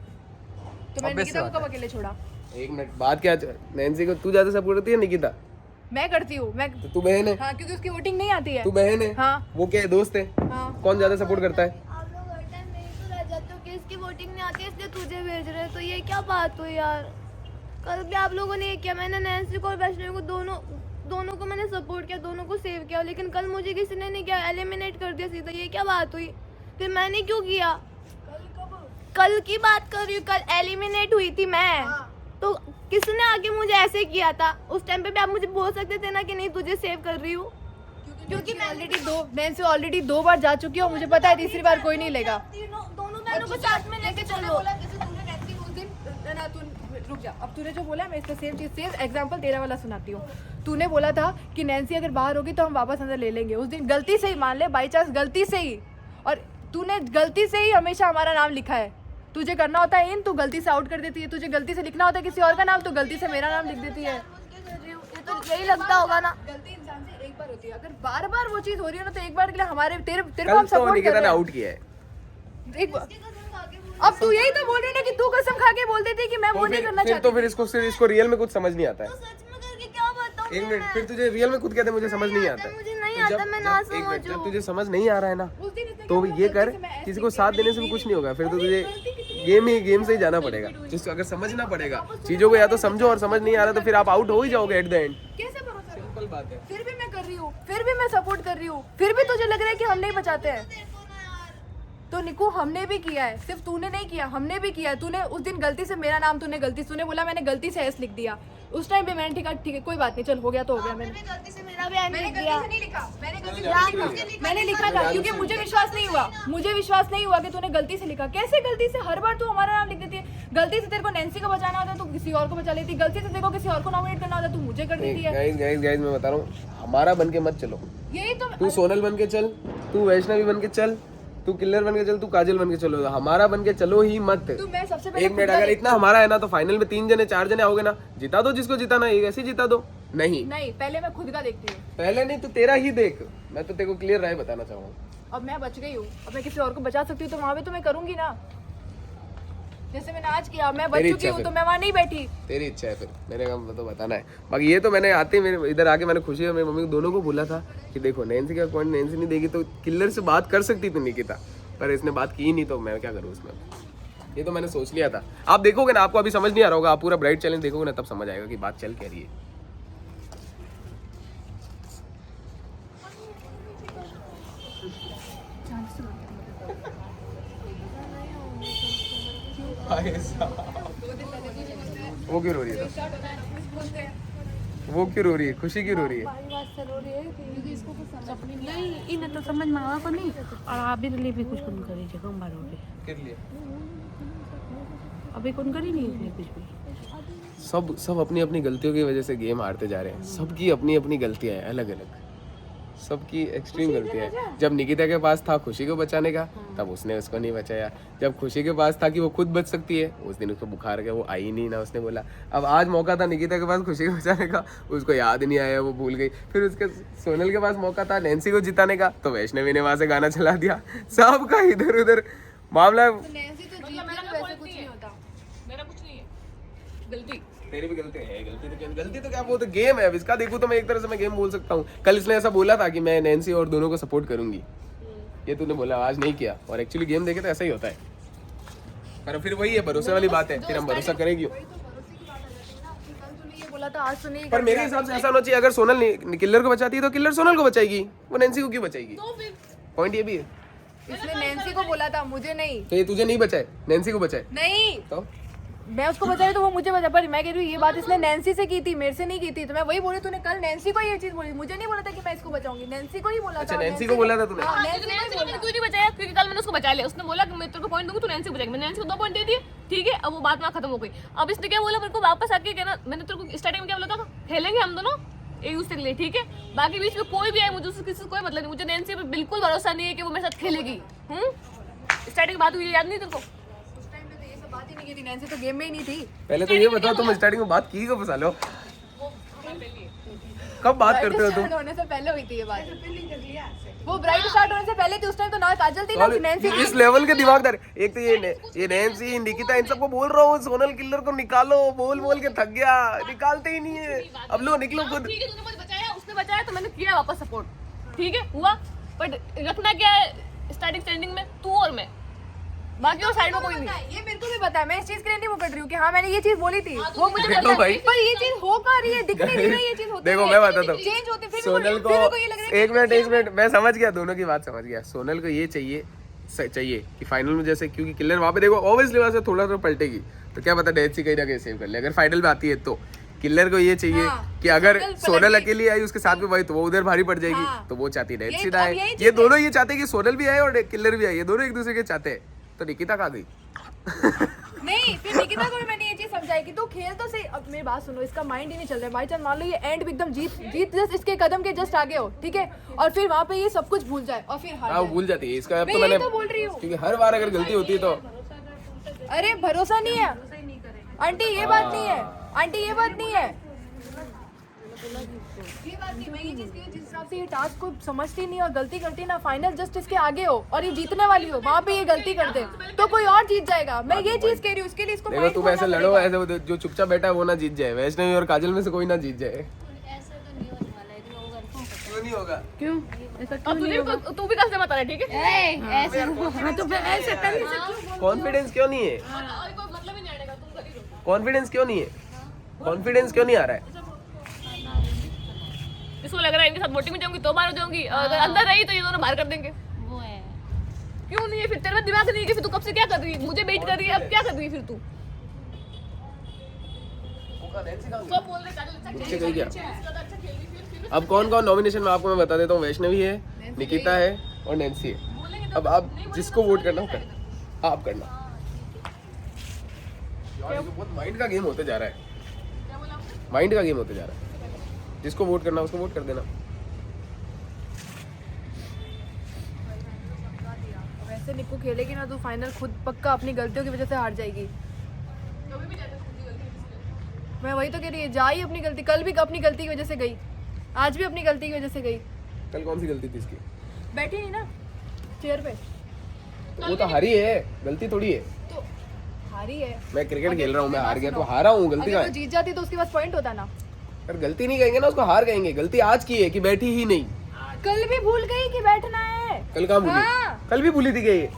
तो मैंने निकिता को कब अकेले छोड़ा। एक मिनट, बात क्या, नैन्सी को तू ज्यादा सपोर्ट करती है निकिता? मैं करती हूँ, मैं तो तू बहन है, हाँ, क्योंकि उसकी वोटिंग नहीं आती है। तू बहन है, हाँ वो क्या है, दोस्त है, हाँ। कौन ज्यादा सपोर्ट करता है? आप लोग हर टाइम नहीं तो रह जाते हो कि इसकी वोटिंग नहीं आती है इसलिए तुझे भेज रहे हैं, तो ये क्या बात हुई यार। कल भी आप लोगों ने ये किया, मैंने नैन्सी को और वैष्णवी को दोनों को मैंने सपोर्ट किया, दोनों को सेव किया, लेकिन कल मुझे किसी ने नहीं किया, एलिमिनेट कर दिया सीधा। ये क्या बात हुई, फिर मैंने क्यों किया। कल की बात कर रही हूँ, कल एलिमिनेट हुई थी मैं, तो किसने आगे मुझे ऐसे किया था। उस टाइम पे भी आप मुझे बोल सकते थे ना कि नहीं तुझे सेव कर रही हूँ, क्योंकि नैन्सी ऑलरेडी 2 बार जा चुकी है और मुझे पता है तीसरी बार कोई नहीं लेगा। दोनों बहनों को साथ में लेके चलो। रुक जा, अब तूने जो बोला मैं इसका सेम एग्जांपल तेरा वाला सुनाती हूँ। तूने बोला था कि नैन्सी अगर बाहर होगी तो हम वापस अंदर ले लेंगे। उस दिन गलती से ही, मान ले बाई चांस गलती से ही, और तूने गलती से ही हमेशा हमारा नाम लिखा है। तुझे करना होता है इन, तू गलती से आउट कर देती है। तुझे गलती से लिखना होता है किसी और का नाम, तो गलती से मेरा नाम लिख देती है। ये तो यही लगता होगा ना। गलती इंसान से एक बार होती है, अगर बार बार वो चीज हो रही है ना, तो एक बार के लिए हमारे तेरे को कल हम तो सपोर्ट कर निकिता रहे ने हैं। आउट किया है। एक बार अब तू यही तो बोल रही ना कि तू कसम खा के बोल देती कि मैं वो नहीं करना चाहती। तो फिर इसको रियल में कुछ समझ नहीं आता है। सच में करके क्या बताऊं। एक मिनट, फिर तुझे रियल में खुद कहते मुझे समझ नहीं आता है। मुझे नहीं आता, मैं ना एक मिनट, जब समझूं। तुझे समझ नहीं आ रहा है ना, उस दिन इसने तो क्या ये बोला, कर, गलती से मैं ऐसे किसी को साथ देने से भी कुछ नहीं होगा। फिर तो तुझे गेम से ही जाना पड़ेगा, जिसको अगर समझना पड़ेगा चीजों को। या तो समझो, और समझ नहीं आ रहा तो फिर आप आउट हो ही जाओगे एट द एंड। कैसे भरोसा करूं? सिंपल बात है। फिर भी मैं कर रही हूँ, फिर भी मैं सपोर्ट कर रही हूँ, फिर भी तुझे लग रहा है कि हम नहीं बचाते हैं। तो निकू हमने भी किया है, सिर्फ तूने नहीं किया, हमने भी किया है। तूने उस दिन गलती से मेरा नाम तूने बोला मैंने गलती से एस लिख दिया। उस टाइम पे मैंने ठीक है कोई बात नहीं, चल हो गया तो हो गया। मैंने गलती से मेरा भी एंड मैंने लिख गलती दिया। से नहीं लिखा, मैंने लिखा था क्योंकि मुझे विश्वास नहीं हुआ कि तूने गलती से लिखा। कैसे गलती से? हर बार तू हमारा नाम लिख देती है। गलती से तेरे को नैन्सी को बचाना होता है तो किसी और को बचा लेती, गलती से तेरे को किसी और को नॉमिनेट करना होता है तू मुझे कर देती है। गाइस मैं बता रहा हूँ, हमारा बन के मत चलो। यही तो तू सोनल बन के चल, तू वैष्णवी बन के चल, तू किल्लर बन के चल, तू काजल बन के चलो, हमारा बन के चलो ही मत। तू मैं सबसे पहले एक मिनट, अगर इतना हमारा है ना तो फाइनल में 3 जने 4 जने आओगे ना, जिता दो जिसको जिताना है, ऐसे जिता दो। नहीं पहले मैं खुद का देखती हूँ। पहले नहीं, तू तेरा ही देख। मैं तो तेरे को क्लियर राय बताना चाहूँगा। अब मैं बच गई हूँ, अब मैं किसी और को बचा सकती हूँ तो वहाँ पे तो मैं करूंगी ना, जैसे मैंने आज किया। मैं बच तेरी चुकी इच्छा हूँ तो फिर। मैं वहाँ नहीं बैठी। तेरी इच्छा है, फिर मैंने कहा तो बताना है। बाकी ये तो मैंने आते ही मेरे इधर आके मैंने खुशी है मेरी मम्मी को दोनों को बोला था कि देखो नैन्सी का पॉइंट नैन्सी नहीं देगी तो किल्लर से बात कर सकती थी निकिता, पर इसने बात की ही नहीं तो मैं क्या करूँ उसमें। ये तो मैंने सोच लिया था। आप देखोगे ना, आपको अभी समझ नहीं आ रहा होगा, आप पूरा ब्राइट चैलेंज देखोगे ना तब समझ आएगा कि बात चल क्या रही है। वो क्यों रो रही है? वो क्यों रो रही है? खुशी क्यों रो रही है? नहीं इन्हें तो समझ में आवा को नहीं और आप भी लिए भी कुछ कौन करी जगह मारो के किस लिए? अभी कौन करी नहीं इसलिए कुछ भी सब अपनी अपनी गलतियों की वजह से गेम हारते जा रहे हैं। सबकी अपनी अपनी गलतियां हैं, अलग अलग सबकी एक्सट्रीम गलतियां हैं। जब निकिता के पास था खुशी को बचाने का तब उसने उसको नहीं बचाया। जब खुशी के पास था कि वो खुद बच सकती है उस दिन उसको बुखार गया, वो आई नहीं ना, उसने बोला। अब आज मौका था निकिता के पास खुशी को बचाने का, उसको याद नहीं आया, वो भूल गई। फिर उसके सोनल के पास मौका था नैन्सी को जिताने का तो वैष्णवी ने वहां से गाना चला दिया। सबका इधर उधर मामला है। नैन्सी तो जीत गई तो वैसे कुछ नहीं होता। मेरा कुछ नहीं है गलती। तेरी भी गलती है। गलती तो क्या, वो तो गेम है। अब इसका देखूं तो मैं एक तरह से मैं गेम बोल सकता हूँ। कल इसने ऐसा बोला था कि मैं नैन्सी और दोनों को सपोर्ट करूंगी, ये तूने बोला, आज नहीं किया। और एक्चुअली गेम देखे तो ऐसा ही होता है। पर फिर वही है, भरोसे वाली बात है, फिर हम भरोसा करेंगे। ये बोला था आज तो नहीं। पर मेरे हिसाब से ऐसा होना चाहिए, अगर सोनल किल्लर को बचाती है तो किल्लर सोनल को बचाएगी, वो नैन्सी को क्यों बचाएगी? पॉइंट ये भी है। इसने नैन्सी को बोला था, मुझे नहीं। तो ये तुझे नहीं बचाए, नैन्सी को बचाए नहीं तो मैं उसको बचाई तो वो मुझे बचा। पर मैं कह रही हूँ ये बात इसने नैन्सी से की थी, मेरे से नहीं की थी। तो मैं वही बोली, तूने कल नैन्सी को ये चीज बोली, मुझे नहीं बोला था कि मैं इसको बचाऊंगी। नैन्सी को ही बोला अच्छा था। नैन्सी को बोला था तूने? हाँ, नैन्सी को मैंने क्यों नहीं बचाया? क्योंकि कल मैंने उसको बचा लिया। उसने बोला कि मैं तेरे को पॉइंट दूंगी, तू नैन्सी को बचाएगी। मैंने नैन्सी को 2 पॉइंट दे दिए, ठीक है। अब वो बात वहाँ खत्म हो गई। अब इसने क्या बोला मेरे को वापस आके कहना, मैंने तेरे को स्टार्टिंग में क्या बोला था, खेलेंगे हम दोनों एक दूसरे के लिए, ठीक है। बाकी बीच में कोई भी आए, मुझे उससे किसी से कोई मतलब नहीं। मुझे नैन्सी पे बिल्कुल भरोसा नहीं है कि वो मेरे साथ खेलेगी। स्टार्टिंग बात हुई, याद नहीं तेरे को? बात ही नहीं की थी, नैन्सी तो गेम में ही नहीं थी। पहले तो ये बताओ तुम स्टार्टिंग में बात की कब फंसा लो? कब बात करते हो तुम? स्टार्ट होने से पहले हुई थी ये बात। वो ब्राइड स्टार्ट होने से पहले थी। उस टाइम तो ना काजल थी ना नैन्सी। इस लेवल के दिमागदार। एक तो ये नैन्सी निकिता इन सबको बोल रहा हूँ सोनल किल्लर को निकालो, बोल बोल के थक गया, निकालते ही नहीं है। अब लो निकलो खुद। ठीक है, तूने मुझे बचाया, उसने बचाया तो मैंने किया वापस सपोर्ट, ठीक है हुआ। बट रखना क्या है स्टार्टिंग स्टैंडिंग में, तू और मैं, बाकी और साइड में कोई नहीं। ये मेरे को भी पता है, मैं इस चीज के लिए नहीं वो कर रही हूँ कि हाँ मैंने ये चीज बोली थी। वो मुझे देखो पता भाई। है, पर ये चीज हो कहाँ रही है, दिख नहीं रही है ये चीज होती देखो है। मैं बताता हूँ चेंज होती फिर सोनल को। ये लग रहा है एक मिनट मैं समझ गया, दोनों की बात समझ गया। सोनल को ये चाहिए कि फाइनल में जैसे, क्योंकि किल्लर वहाँ पे देखो ऑब्वियसली वहाँ से थोड़ा पलटेगी तो क्या पता नैन्सी कहीं ना कहीं सेव कर ले। अगर फाइनल में आती है तो किल्लर को ये चाहिए कि अगर सोनल अकेली आई उसके साथ में भाई तो वो उधर भारी पड़ जाएगी। तो वो चाहती है नैन्सी ना आए। ये दोनों ये चाहते हैं कि सोनल भी आए और किल्लर भी आए, ये दोनों एक दूसरे के चाहते हैं। तो निकिता कहाँ गई? नहीं, फिर निकिता को भी मैंने ये चीज समझाई कि तू खेल तो सही। अब मेरी बात सुनो, इसका माइंड ही नहीं चल रहा है। बाई चांस मान लो ये एंड में एकदम जीत जस्ट इसके कदम के जस्ट आगे हो, ठीक है, और फिर वहाँ पे ये सब कुछ भूल जाए और फिर हार हाँ जाए। भूल जाती है इसका। अब मैं तो यही मैंने तो बोल रही हूँ। क्योंकि हर बार अगर गलती होती है तो अरे भरोसा नहीं है आंटी, ये बात नहीं है आंटी, ये बात नहीं है, ये बात नहीं। मैं ये चीज की जिस हिसाब से ये टास्क को समझती नहीं और गलती करती ना, फाइनल जस्ट इसके आगे हो और ये जीतने वाली हो, वहाँ पे ये गलती कर दे तो कोई और जीत जाएगा। मैं ये चीज कह रही हूँ, उसके लिए इसको देखो point तुम खोलना ऐसे लड़ो, पड़ेगा। ऐसे जो चुपचाप बैठा है वो ना जीत जाए। वैष्णवी और काजल में से कोई ना जीत जाए। क्यों नहीं होगा? क्यों ऐसा अब तू भी कल से मत आ रहा, ठीक है। हाँ तो फिर ऐसे करने से कॉन्फिडेंस क्यों नहीं है? और कोई मतलब ही नहीं आएगा, तुम कर ही लो। कॉन्फिडेंस क्यों नहीं है? कॉन्फिडेंस क्यों नहीं आ रहा है? इसको लग रहा है इनके साथ वोटिंग में जाऊंगी तो बाहर हो जाऊंगी, और अगर अंदर रही तो ये दोनों बाहर कर देंगे। क्यों नहीं है फिर? तेरा दिमाग नहीं है कि फिर तू कब से क्या कर रही है? मुझे बेट कर रही है, अब क्या कर रही है फिर तू? सब बोल रहे काजल अच्छा मुझसे कही क्या? अच्छा खेल रही फिर अब कौन कौन नॉमिनेशन में आपको मैं बता देता हूँ। वैष्णवी है, निकिता है और नैन्सी है। अब आप जिसको वोट करना हो करना, आप करना। यार ये तो बहुत माइंड का गेम होते जा रहा है, माइंड का गेम होते जा रहा है। जिसको वोट करना उसको वोट कर देना। वैसे निक्कू खेलेगी ना तो फाइनल खुद पक्का अपनी गलतियों की वजह से हार जाएगी। मैं वही तो कह रही है, जा ही अपनी गलती। कल भी अपनी गलती की वजह से गई, आज भी अपनी गलती की वजह से गई। कल कौन सी गलती थी इसकी? बैठी नहीं ना चेयर पे, तो वो तो हारी है, गलती थोड़ी है। तो हारी है। मैं क्रिकेट खेल रहा हूँ, मैं हार गया तो हारा हूँ, गलती अगर का वो जीत जाती तो उसके पास पॉइंट होता ना। पर गलती नहीं कहेंगे ना, उसको हार कहेंगे। गलती आज की है कि बैठी ही नहीं। कल भी भूल गई कि बैठना है। कल कहाँ भूली? हाँ। कल भी भूली थी क्या ये?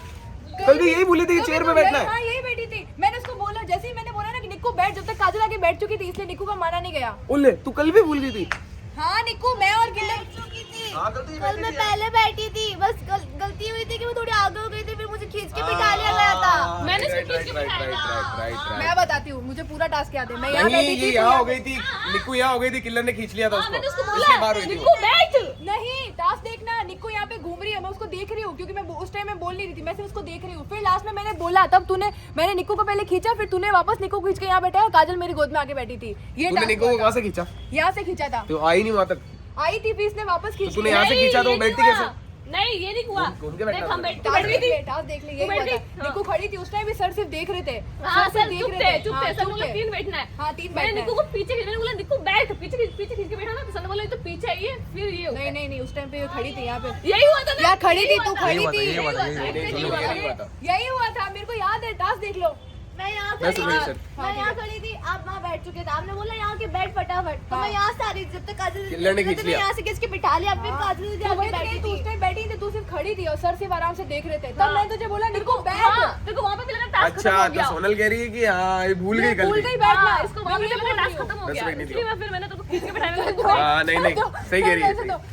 कल भी यही भूली थी कि चेयर पे बैठना है। हाँ यही बैठी थी। मैंने उसको बोला, जैसे ही मैंने बोला ना कि निक्कू बैठ, जब तक काजल आके बैठ चुकी थी इसलिए निक्कू का माना नहीं गया। ओले तू कल भी भूल गई थी। हाँ निक्कू, मैं और किल्लर चुकी थी। हाँ, गलती कल मैं पहले बैठी थी, बस गलती हुई थी कि मैं थोड़ी आगे हो गई थी, फिर मुझे खींच के बिठा लिया गया था। मैंने सिर्फ खींच के राइट। मैं बताती हूँ, मुझे पूरा टास्क याद है। मैं यहाँ नहीं, बैठी ये थी, यहाँ हो गई थी, निक्कू यहाँ हो गई थी, किल्लर ने खींच लिया था मैंने उसको उसको, इसलिए बाहर बोला हुई थी निक्कू बैठ। नहीं टास्क देखना, निक्कू यहाँ पे घूम रही है, मैं उसको देख रही हूँ क्योंकि मैं उस टाइम में बोल नहीं रही थी, मैं सिर्फ उसको देख रही हूँ। फिर लास्ट में मैंने बोला, तब मैंने निक्कू को पहले खींचा, फिर तूने वापस निक्कू खींच के यहाँ बैठा और काजल मेरी गोद में आके बैठी थी। ये तूने निक्कू को कहाँ से खींचा? यहाँ से खींचा था, तो आई नहीं वहाँ तक। आई थी फिर इसने वापस खींच तूने लिया। यहाँ से खींचा तो वो ये बैठती नहीं कैसे? हुआ। नहीं ये नहीं हुआ। घूम के बैठना देख हम था। बैठ टास्क बैठ देख गई ले, थी। टास्क देख ले, तू यही बैठ हुआ गई? था। निक्कू खड़ी थी उस टाइम भी, सर सिर्फ देख रहे थे। हाँ सर सर सिर्फ चुप देख थे रहे थे। चुप हाँ, थे। सब चुप लोग थे। 3 बैठना है। हाँ, 3 मैंने बैठना निक्कू को पीछे खींचा, मैंने बोला निक्कू बैठ, पीछे खींच के बैठा ना, तो सर ने बोला ये तो पीछे आई है, फिर ये हो गया। नहीं उस टाइम पे खड़ी थी यहाँ पे। यही हुआ था ना। यार खड़ी थी, तू खड़ी थी। यही हुआ था, यही हुआ था, मेरे को याद है। टास्क देख लो। मैं यहाँ मैं खड़ी सुबह थी, सर। मैं यहाँ खड़ी थी, आप वहाँ बैठ चुके थे। आपने बोला यहाँ के बैठ फटाफट, तो मैं यहाँ से आ रही थी, जब तक काजल किल्लर ने खींच तो मैं लिया। यहाँ से खींच के बिठा लिया, फिर काजल दीदी तो आके वही तो बैठी नहीं, तू थी। उस टाइम बैठी थी, तू सिर्फ खड़ी थी और सर सिर्फ आराम से देख रहे थे। तब हाँ। मैंने तुझे बोला निक्कू बैठ। हाँ तेरे को वहाँ पे भी लगा टास्क खत्म अच्छा हो तो गया। सोनल कह रही है कि हाँ ये भूल गई कल भूल भी। गई बैठना। हाँ, इसको वहाँ पे मैं भी ये लगा बोल टास्क रही हूँ। खत्म हो दस गया, मिनट नहीं इसलिए दिया। मैं फिर मैंने तो खींच के बैठाया। हाँ नहीं सही कह रही है।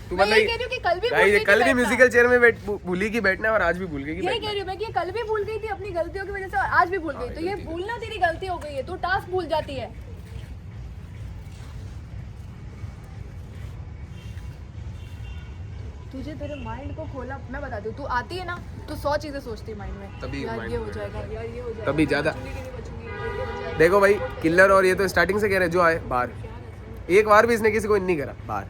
तू मैं यही मतलब कह रही हूँ कि कल भी भूल भाई ये गई थी कल भी बैठना। म्यूजिकल चेयर में भूली की बैठना और आज भी भूल गई कि यही बैठना। कह रही हूँ मैं कि कल भी भूल गई थी अपनी गलतियों की वजह से और आज भी भूल गई। तो ये भूलना तेरी गलती हो गई है, तू टास्क भूल जाती है। तुझे तेरे माइंड को खोला, मैं बताती हूँ। तू आती है ना तो 100 चीजें सोचती है माइंड में। तभी यार mind ये में हो जाएगा, यार ये हो जाएगा, तभी ज्यादा। बचूंगी कि नहीं बचूंगी, ये हो जाएगा। देखो भाई किल्लर और ये तो स्टार्टिंग से कह रहे हैं जो आए बाहर, एक बार भी इसने किसी को नहीं करा बाहर।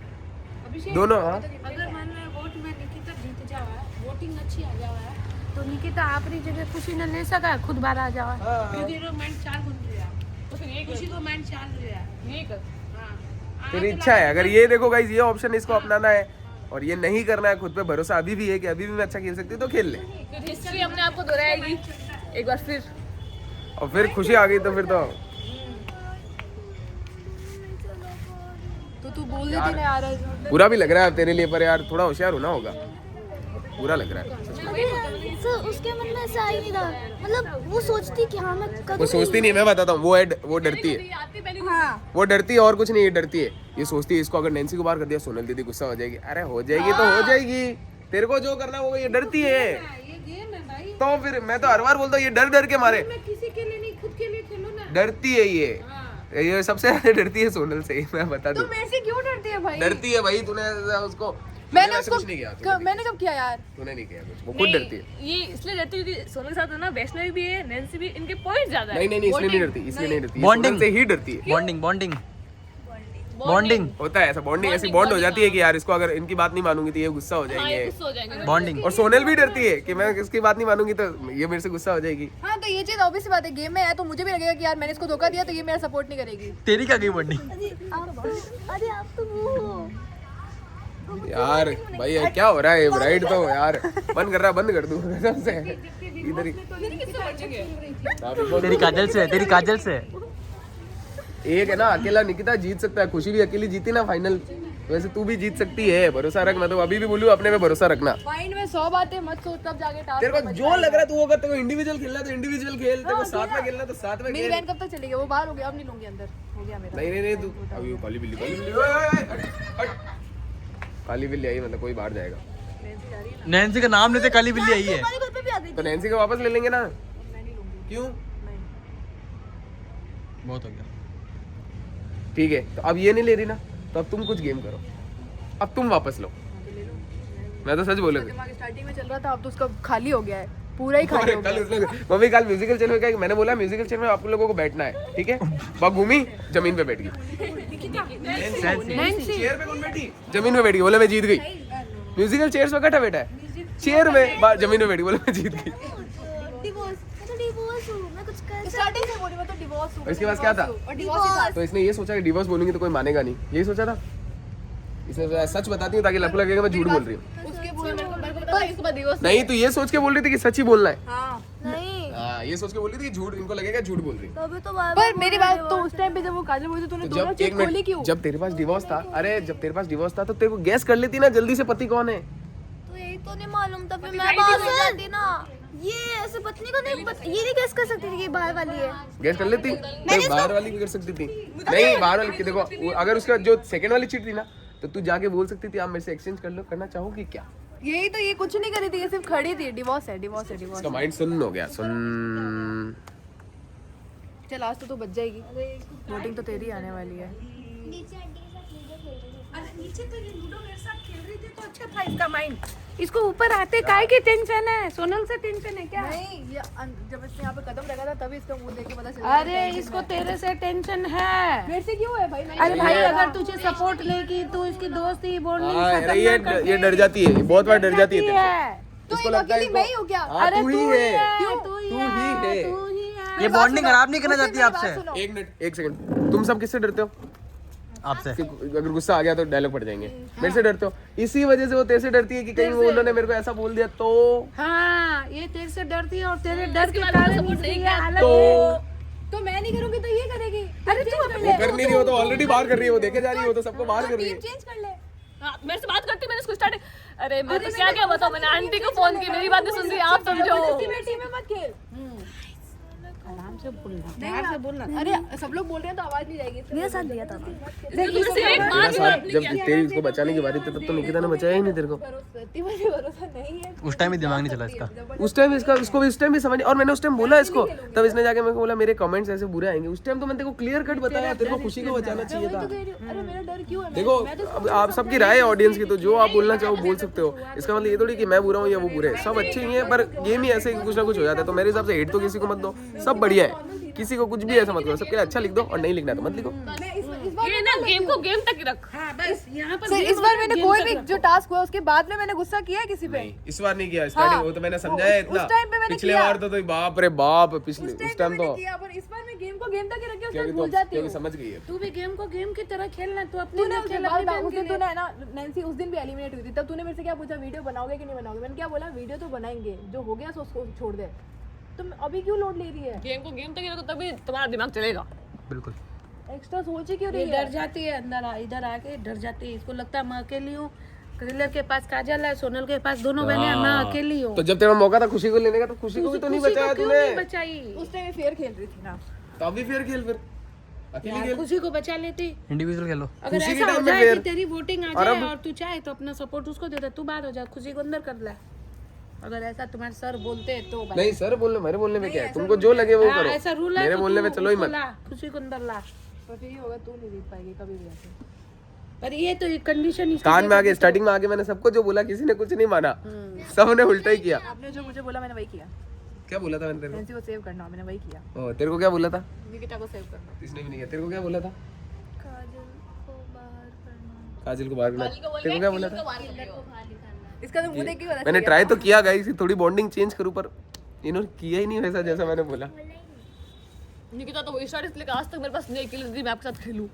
अभिषेक, दोनों हाँ अगर मान लो वोट में निकिता जीत जावा, वोटिंग अच्छी आ जावा, तो निकिता आपरी जगह खुशी ने ले सका, खुद बाहर आ जावा, क्योंकि रो माइंड 4 गुण रहा, तो फिर यही खुशी को माइंड 4 रहा। यही कर। हाँ तेरी इच्छा है। अगर ये देखो गाइस ये ऑप्शन इसको अपनाना है और ये नहीं करना है, खुद पे भरोसा अभी भी है कि अभी भी मैं अच्छा खेल सकती हूँ तो खेल ले, फिर हिस्ट्री अपने आप को दोहराएगी एक बार फिर। और फिर खुशी आ गई तो फिर तो तो तू बोल देती ना यार। बुरा भी लग रहा है तेरे लिए, पर यार थोड़ा होशियार होना होगा। बुरा लग रहा है सच में। सर उसके मन में ऐसा आई नहीं था, मतलब वो सोचती कि हाँ मैं वो करूँगी। सोचती नहीं, मैं बताता हूँ, वो डरती है, आती पहली हाँ वो डरती है और कुछ नहीं, ये डरती है। ये सोचती है इसको अगर नैन्सी को बाहर कर दिया सोनल दीदी गुस्सा हो जाएगी। अरे हो जाएगी तो हो जाएगी, तेरे को जो करना होगा। ये डरती है ये गेम है भाई, तो फिर मैं तो हर बार बोलता हूँ ये डर डर के मारे मैं किसी के लिए नहीं, खुद के लिए खेलो ना। डरती है ये सबसे ज्यादा डरती है सोनल से, मैं बता तू दूं। मेरे से क्यों डरती है भाई? डरती है भाई, तूने उसको मैंने वैसे उसको कुछ नहीं किया, मैंने कब किया यार? तूने नहीं किया कुछ, वो खुद डरती है। ये इसलिए डरती है क्योंकि सोनल के साथ है ना, वैष्णवी भी है, नैन्सी भी, इनके पॉइंट ज्यादा है। नहीं इसलिए नहीं डरती, इसलिए नहीं डरती, Bonding. सोनल से ही डरती है। बॉन्डिंग बॉन्डिंग होता है ऐसा, बॉन्डिंग ऐसी बॉन्ड हो जाती है कि यार इसको अगर इनकी बात नहीं मानूंगी तो ये गुस्सा हो हाँ, ये जाएंगे। गुस्सा हो जाएंगे। बॉन्डिंग और सोनल भी डरती है कि मैं इसकी बात नहीं मानूंगी तो ये मेरे से गुस्सा हो जाएगी। हाँ तो ये चीज ऑब्वियस बात है, गेम में है तो मुझे भी लगेगा कि यार मैंने इसको धोखा दिया तो ये मेरा सपोर्ट नहीं करेगी। तेरी क्या गई बॉन्डिंग? अरे आप तो वो हो। यार भाई ये क्या हो रहा है, ब्राइड तो यार बंद कर रहा, बंद कर दूं कसम से इधर ही। तेरी काजल से, तेरी काजल से। एक है ना अकेला निकिता जीत सकता है, खुशी भी अकेली जीती ना फाइनल, वैसे तू भी जीत सकती है, भरोसा रख। मैं तो अभी भी बोलूं अपने पे भरोसा रखना। माइंड में 100 बातें मत सोच, तब जाके टास्क तेरे को जो लग रहा है तू वो कर, तेरे को इंडिविजुअल खेलना है तो इंडिविजुअल खेल, तेरे को साथ में खेलना तो साथ में मेरी खेल। बहन कब तक चलेगी? वो बाहर हो गया, अब नहीं लूंगी अंदर, हो गया मेरा। नहीं तू अभी वो काली बिल्ली ओए, हट। काली बिल्ली आई मतलब कोई बाहर जाएगा। नैन्सी का नाम लेते काली बिल्ली आई है। तुम्हारे घर पे पे भी आ गई तो नैन्सी को वापस ले लेंगे ना। क्यों? बहुत हो गया। ठीक है, तो अब ये नहीं ले रही ना, तो अब तुम कुछ गेम करो, अब तुम वापस लो। मैं तो सच बोलूंगा। दिमाग स्टार्टिंग में चल रहा था, अब तो उसका खाली हो गया है, पूरा ही खाली हो कल गया। उसने मम्मी कल म्यूजिकल चेयर में क्या, मैंने बोला म्यूजिकल चेयर में आप लोगों को बैठना है, ठीक है। वह घूमी जमीन पे बैठ गई। चेयर पे कौन बैठी? जमीन पे बैठी, बोले मैं जीत गई। म्यूजिकल चेयर्स पे कटा बैठा है, चेयर में जमीन पे बैठी, बोले मैं जीत गई। डिवोर्स, मैं तो डिवोर्स हूँ, मैं कुछ कर स्टार्टिंग से बोली मैं तो डिवोर्स हूँ। और इसके पास क्या था? और डिवोर्स ही था। तो इसने ये सोचा कि डिवोर्स बोलूंगी तो कोई मानेगा नहीं, यही सोचा था इसने। सोचा सच बताती हूँ ताकि लड़को लगेगा मैं झूठ बोल रही हूँ। उसके बोल मेरे को पता है इसके बाद divorce नहीं, तो ये सोच के बोल रही थी कि सच ही बोलना है। हाँ, नहीं, हाँ, ये सोच के बोल रही थी कि झूठ, इनको लगेगा झूठ बोल रही है। तभी तो बार पर मेरी बात तो उस टाइम पे जब वो काजल बोली तो तूने तो दोनों जब चीज एक खोली क्यों? मिनट, जब तेरे पास डिवोर्स था, अरे जब तेरे पास डिवोर्स था तो तेरे को गैस कर लेती ना जल्दी से पति कौन है। तो यही तो नहीं मालूम था, फिर मैं बाहर हो जाती ना। ये ऐसे पत्नी को नहीं ये नहीं कैसे कर सकती थी कि बाहर वाली है। गैस कर लेती नहीं, बाहर वाली भी कर सकती थी। नहीं, बाहर वाली की देखो, अगर उसके बाद जो सेकंड वाली चिट थी ना, तो तू जाके बोल सकती थी आप मेरे से एक्सचेंज कर लो, करना चाहोगी क्या? यही तो, ये कुछ नहीं करी थी, ये सिर्फ खड़ी थी। डिवोर्स है, डिवोर्स है, डिवोर्स। इसका माइंड सुन्न हो गया, सुन। चल आज तो तू बच जाएगी, वोटिंग तो तेरी आने वाली है। अरे नीचे तो ये लूडो मेरे साथ खेल रही थी तो अच्छा था इसका माइंड। इसको ऊपर आते काय की टेंशन है? सोनल से टेंशन है क्या? नहीं, ये जब इसने यहाँ पे कदम रखा था तभी इसका मुंह देख के पता चला। अरे इसको तेरे से टेंशन है। मेरे से क्यों है भाई? अरे भाई अगर तुझे सपोर्ट नहीं की तू इसकी दोस्त ही बॉन्डिंग हाँ, अरे ये डर जाती है, बहुत बार डर जाती है तेरे से। तो इसको एक लगता है अकेली मैं ही हूँ क्या? हाँ, तू ही है, क्यों? तू ही है। तू ही है। ये बॉन्डिंग खराब नहीं करना चाहती आपसे। एक मिनट, एक सेकंड, तुम सब किससे डरते हो? आपसे कि अगर गुस्सा आ गया तो डायलॉग पड़ जाएंगे। मेरे से डरते हो, इसी वजह से वो तेरे से डरती है कि कहीं वो उन्होंने मेरे को ऐसा बोल दिया तो। हाँ ये तेरे से डरती है और तेरे डर के कारण इसकी ये हालत तो है। तो मैं नहीं करूंगी तो ये करेगी। अरे तू वो कर नहीं रही, वो तो ऑलरेडी बाहर कर रही है, वो देखे जा रही है, वो तो सबको बाहर कर रही है। चेंज कर ले। हाँ, मेरे से बात करती मैंने उसको स्टार्ट। अरे मैं तो क्या क्या बताऊं, मैंने आंटी को फोन किया, मेरी बात नहीं सुन रही, आप समझो। टीम में मत खेल। आराम से बोलना, प्यार से बोलना। अरे सब लोग बोल रहे हैं तो आवाज नहीं जाएगी। मेरा साथ दिया था। तुमसे एक बात मेरा साथ जब तेरी उसको बचाने की बारी थी तब तो निकिता ने बचाया ही नहीं तेरे को। सत्ती मुझे भरोसा नहीं है। उस टाइम ही दिमाग नहीं चला इसका। उस टाइम इसका उसको भी उस टाइम भी समझ, और मैंने उस टाइम बोला इसको, तब इसने जाके मेरे को बोला मेरे कमेंट्स ऐसे बुरे आएंगे। उस टाइम तो मैंने तेरे को क्लियर कट बताया, तेरे को खुशी को बचाना चाहिए था। अरे मेरा डर क्यों है? देखो अब आप सबकी राय है ऑडियंस की, तो जो आप बोलना चाहो बोल सकते हो। इसका मतलब ये थोड़ी कि मैं बुरा हूँ या वो बुरे हैं, सब अच्छे ही हैं, पर गेम ही ऐसे कुछ ना कुछ हो जाता है। तो मेरे हिसाब से हेट तो किसी को मत दो, सब बढ़िया है, किसी को कुछ भी ऐसा मत करो, सबके लिए अच्छा लिख दो, और नहीं लिखना तो मत लिखो। ये ना गेम को गेम तक ही रख। हाँ बस यहाँ पर सर, इस बार मैंने कोई भी जो टास्क हुआ उसके बाद में मैंने गुस्सा किया है किसी पे? नहीं, इस बार नहीं किया, स्टार्टिंग वो तो मैंने समझाया इतना। उस टाइम पे मैंने पिछले किया। बार तो बाप रे बाप, पिछले उस टाइम तो किया, पर इस बार मैं गेम को गेम तक ही रख के क्योंकि उसको भूल जाती हूँ। समझ गई है। तू भी गेम को गेम की तरह खेलना, तू अपने तूने लिए उस खेल, दिन अपनी बहन उस के दिन लिए। तूने है ना नैन्सी उस दिन भी एलिमिनेट हुई थी, तब तूने मेरे से क्या पूछा, वीडियो बनाओगे कि नहीं बनाओगे? मैंने क्या बोला, वीडियो तो बनाएंगे, जो हो गया सो उसको छोड़ दे। तुम अभी क्यों लोड ले रही है? गेम को गेम तक ही रखो, तभी तुम्हारा दिमाग चलेगा। बिल्कुल। एक्स्ट्रा सोच ही क्यों ये रही है? डर जाती है, अंदर इधर आके डर जाती है। इसको लगता है मैं अकेली हूँ, क्रिलर के पास काजल है, सोनल के पास दोनों बहनें, मैं अकेली हूँ। तो जब तेरा मौका था खुशी को लेने का, तो खुशी को भी तो नहीं खुशी को बचाया क्यों तूने। नहीं बचाई? उस टाइम फेयर खेल रही थी ना। तो अभी फिर खेल, फिर अकेली यार, खेल। खुशी को बचा लेती। इंडिविजुअल खेलो। अगर खुशी के ऐसा हो टाइम में जाए कि फिर- तेरी वोटिंग आ और जाए अब- और तू चाहे तो अपना सपोर्ट उसको दे दे, तू बाहर हो जा, खुशी को अंदर कर ले। अगर ऐसा तुम्हारे सर बोलते हैं तो भाई। नहीं सर बोलने, मेरे बोलने में क्या है, तुमको जो लगे वो हाँ, करो, ऐसा रूल है मेरे तो बोलने तू में चलो ही उसको मत। ला, खुशी को अंदर ला। पर फिर ये होगा, तू नहीं जीत पाएगी कभी भी ऐसे। पर ये तो एक कंडीशन कान में आगे स्टार्टिंग में आगे मैंने सबको जो बोला, किसी ने कुछ नहीं माना, सबने उल्टा ही किया। आपने जो मुझे बोला मैंने वही किया। क्या बोला था मैंने तेरे नैन्सी को सेव करना, मैंने वही किया। को? तेरे को क्या बोला था? निकिता को सेव करना। इसने भी नहीं किया। तेरे को क्या बोला था? काजल को बाहर करना। काजल को बाहर करना। तेरे को क्या बोला था? इसका तो मुंह देख के पता मैंने ट्राई तो किया गाइस, थोड़ी बॉन्डिंग चेंज करूं, पर इन्होंने किया ही नहीं वैसा जैसा मैंने बोला। निकिता तो स्टार्ट इसलिए कि आज तक मेरे पास नहीं कि मैं आपके साथ खेलूं।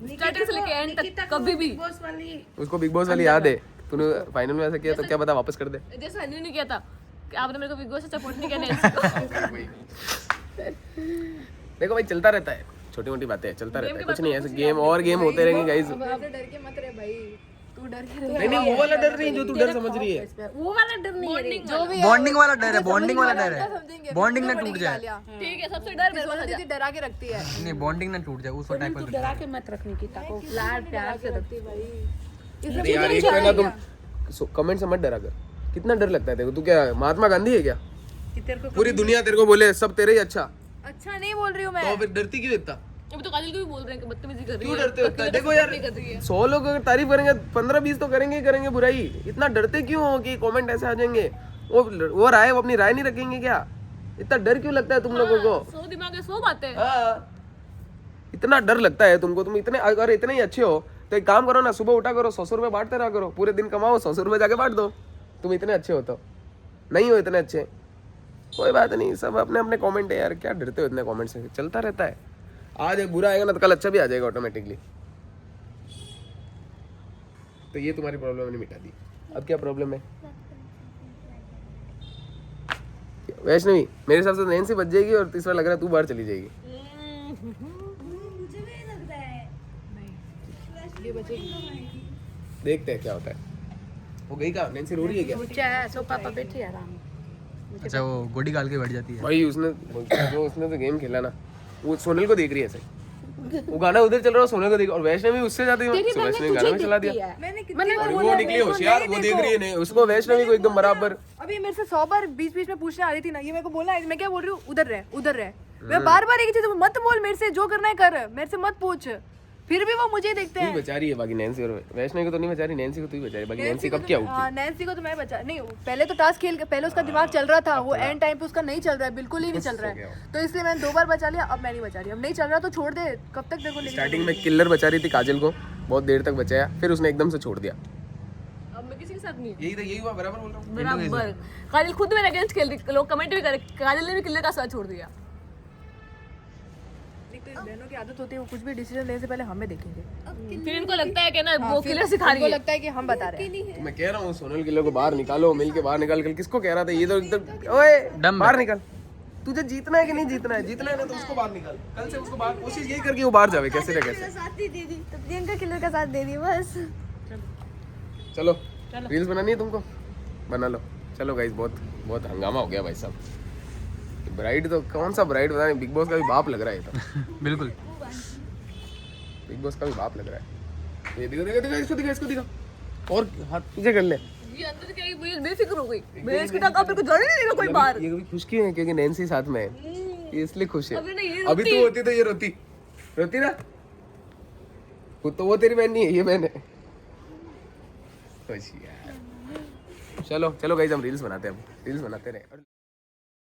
स्टार्टिंग से लेके एंड तक कभी भी। बॉस वाली उसको बिग बॉस वाली याद है, तूने फाइनल में ऐसा किया तो क्या पता वापस कर दे। जैसे हनी ने किया था कि आपने मेरे को बिग बॉस से सपोर्ट नहीं किया नैन्सी को। देखो भाई, चलता रहता है, छोटी मोटी बातें चलता रहता है, कुछ नहीं ऐसे गेम और गेम होते रहेंगे गाइस। आपने डर के मत रहे भाई, तू डर के रहे। नहीं वो वाला डर नहीं जो तू डर समझ रही है। वो वाला डर नहीं है रे। जो भी बॉन्डिंग वाला डर है, बॉन्डिंग वाला डर समझेंगे, है। बॉन्डिंग ना बड़ी टूट जाए। गालियाँ। ठीक है, सबसे डर मेरे को दीदी डरा के रखती है। नहीं, बॉन्डिंग ना टूट जाए, उस टाइप तू का। डरा के मत रखनी की ताको, लाड प्यार से रखती। भाई अरे यार एक तो है ना, तुम कमेंट से मत डरा कर, कितना डर लगता है तेरे को? तू क्या महात्मा गांधी है क्या? कि तेरे को पूरी दुनिया तेरे को बोले सब तेरे ही अच्छा, अच्छा नहीं बोल रही हूँ मैं। तो फिर डरती क्यों इतना? अभी तो काजल को भी बोल रहे हैं कि बदतमीजी कर रही क्यों है, डरते हो इतना? अकेले देखो यार, नहीं कर रही है। 100 लोग अगर तारीफ करेंगे 15-20 तो करेंगे ही करेंगे बुराई। इतना डरते क्यों हो कि कमेंट ऐसे आ जाएंगे? वो राय, वो अपनी राय नहीं रखेंगे क्या? इतना डर क्यों लगता है तुम लोगों को? 100 दिमाग है 100 बातें। हाँ, इतना डर लगता है तुमको? तुम इतने, अगर इतने ही अच्छे हो तो एक काम करो ना, सुबह उठा करो, 100 रुपए बांटते रहा करो, पूरे दिन कमाओ, 100 रुपए जाके बांट दो। तुम इतने अच्छे हो तो नहीं हो इतने अच्छे, कोई बात नहीं, सब अपने अपने कमेंट है यार, क्या डरते हो इतने कमेंट से? चलता रहता है, आज एक बुरा आएगा ना तो कल अच्छा भी आ जाएगा ऑटोमेटिकली। तो ये तुम्हारी प्रॉब्लम मैंने मिटा दी। अब क्या प्रॉब्लम है वैष्णवी? मेरे हिसाब से नैन्सी बच जाएगी और तीसरा लग रहा है तू बाहर चली जाएगी। देखते हैं क्या होता है। वो गई कहाँ? नैन्सी रो रही है क्या? ऊंचा है सोफा पर बैठी है आराम से। अच्छा वो गोडी गाल के बैठ जाती है। भाई उसने तो गेम खेला ना, वो सोनल को देख रही है ऐसे, वो गाना उधर चल रहा है, सोनल को देख, और वैष्णवी उससे जाती है, वैष्णवी गाना में चला दिया। मैंने और वो निकली होशियार, वो देख रही है नहीं उसको, वैष्णवी को एकदम बराबर। अभी मेरे से 100 बार बीच बीच में पूछने आ रही थी ना, ये मेरे को बोलना है, मैं क्या बोल रही हूँ, उधर रह उधर रह। मैं बार बार एक ही चीज, मत बोल मेरे से, जो करना है कर, मेरे से मत पूछ। फिर भी वो मुझे देखते तू ही हैं। बचा रही है, बाकी नैन्सी और वैष्णवी को तो नहीं बचा रही, नैन्सी को तू ही बचा रही, बाकी नैन्सी कब क्या हाँ, नैन्सी को तो मैं बचा नहीं, पहले तो टास्क खेल के पहले उसका दिमाग चल रहा था, वो एंड टाइम पे उसका नहीं चल रहा है, बिल्कुल ही नहीं चल रहा है, तो इसलिए मैंने 2 बार बचा लिया। अब मैं नहीं बचा रही, अब नहीं चल रहा तो छोड़ दे, कब तक देखो। स्टार्टिंग में किलर बचा रही थी काजल को, बहुत देर तक बचाया, फिर उसने एकदम से छोड़ दिया। अब मैं किसी के साथ नहीं, यही हुआ, बराबर बोल रहा हूँ। बराबर। काजल खुद मेरे अगेंस्ट खेल रही, लोग कमेंट भी करे, काजल ने भी किलर का साथ छोड़ दिया। बहनों की आदत होती है, वो कुछ भी डिसीजन लेने से पहले हमें देखेंगे। फिर इनको लगता है कि ना वो किलर सिखा रही उनको है। लगता है कि हम बता रहे हैं। तो मैं कह रहा हूँ सोनल किलर को बाहर निकालो, मिल के बाहर निकाल। कल किसको कह रहा था ये तो एकदम, ओए बाहर निकाल, तुझे जीतना है कि नहीं जीतना है? जीतना है ना तो उसको बाहर निकाल, कल से उसको बाहर, कोशिश यही करके वो बाहर जावे कैसे ना कैसे। साथ ही दे दी तो प्रियंका किलर का साथ दे दी बस। चलो रील्स बनानी है तुमको, बना लो। चलो गाइस, बहुत हंगामा हो गया भाई साहब। ब्राइड तो कौन सा ब्राइड बता नहीं, बिग बॉस का भी बाप लग रहा है ये तो। बिल्कुल बिग बॉस का भी बाप लग रहा है। ये देखो देखो देखो, इसको दिखा, और हाथ पीछे कर ले। ये अंदर क्या बेफिक्र हो गई, मैं इसके तक अब कुछ जाने नहीं देगा कोई बाहर। ये कभी खुश क्यों है? क्योंकि नैन्सी साथ में है, ये इसलिए खुश है। अभी नहीं, ये अभी तू होती तो ये रोती ना, तो वो तेरी बहन नहीं है, ये बहन है। खुश यार। चलो गाइस, हम रील्स बनाते हैं, अब रील्स बनाते रहे।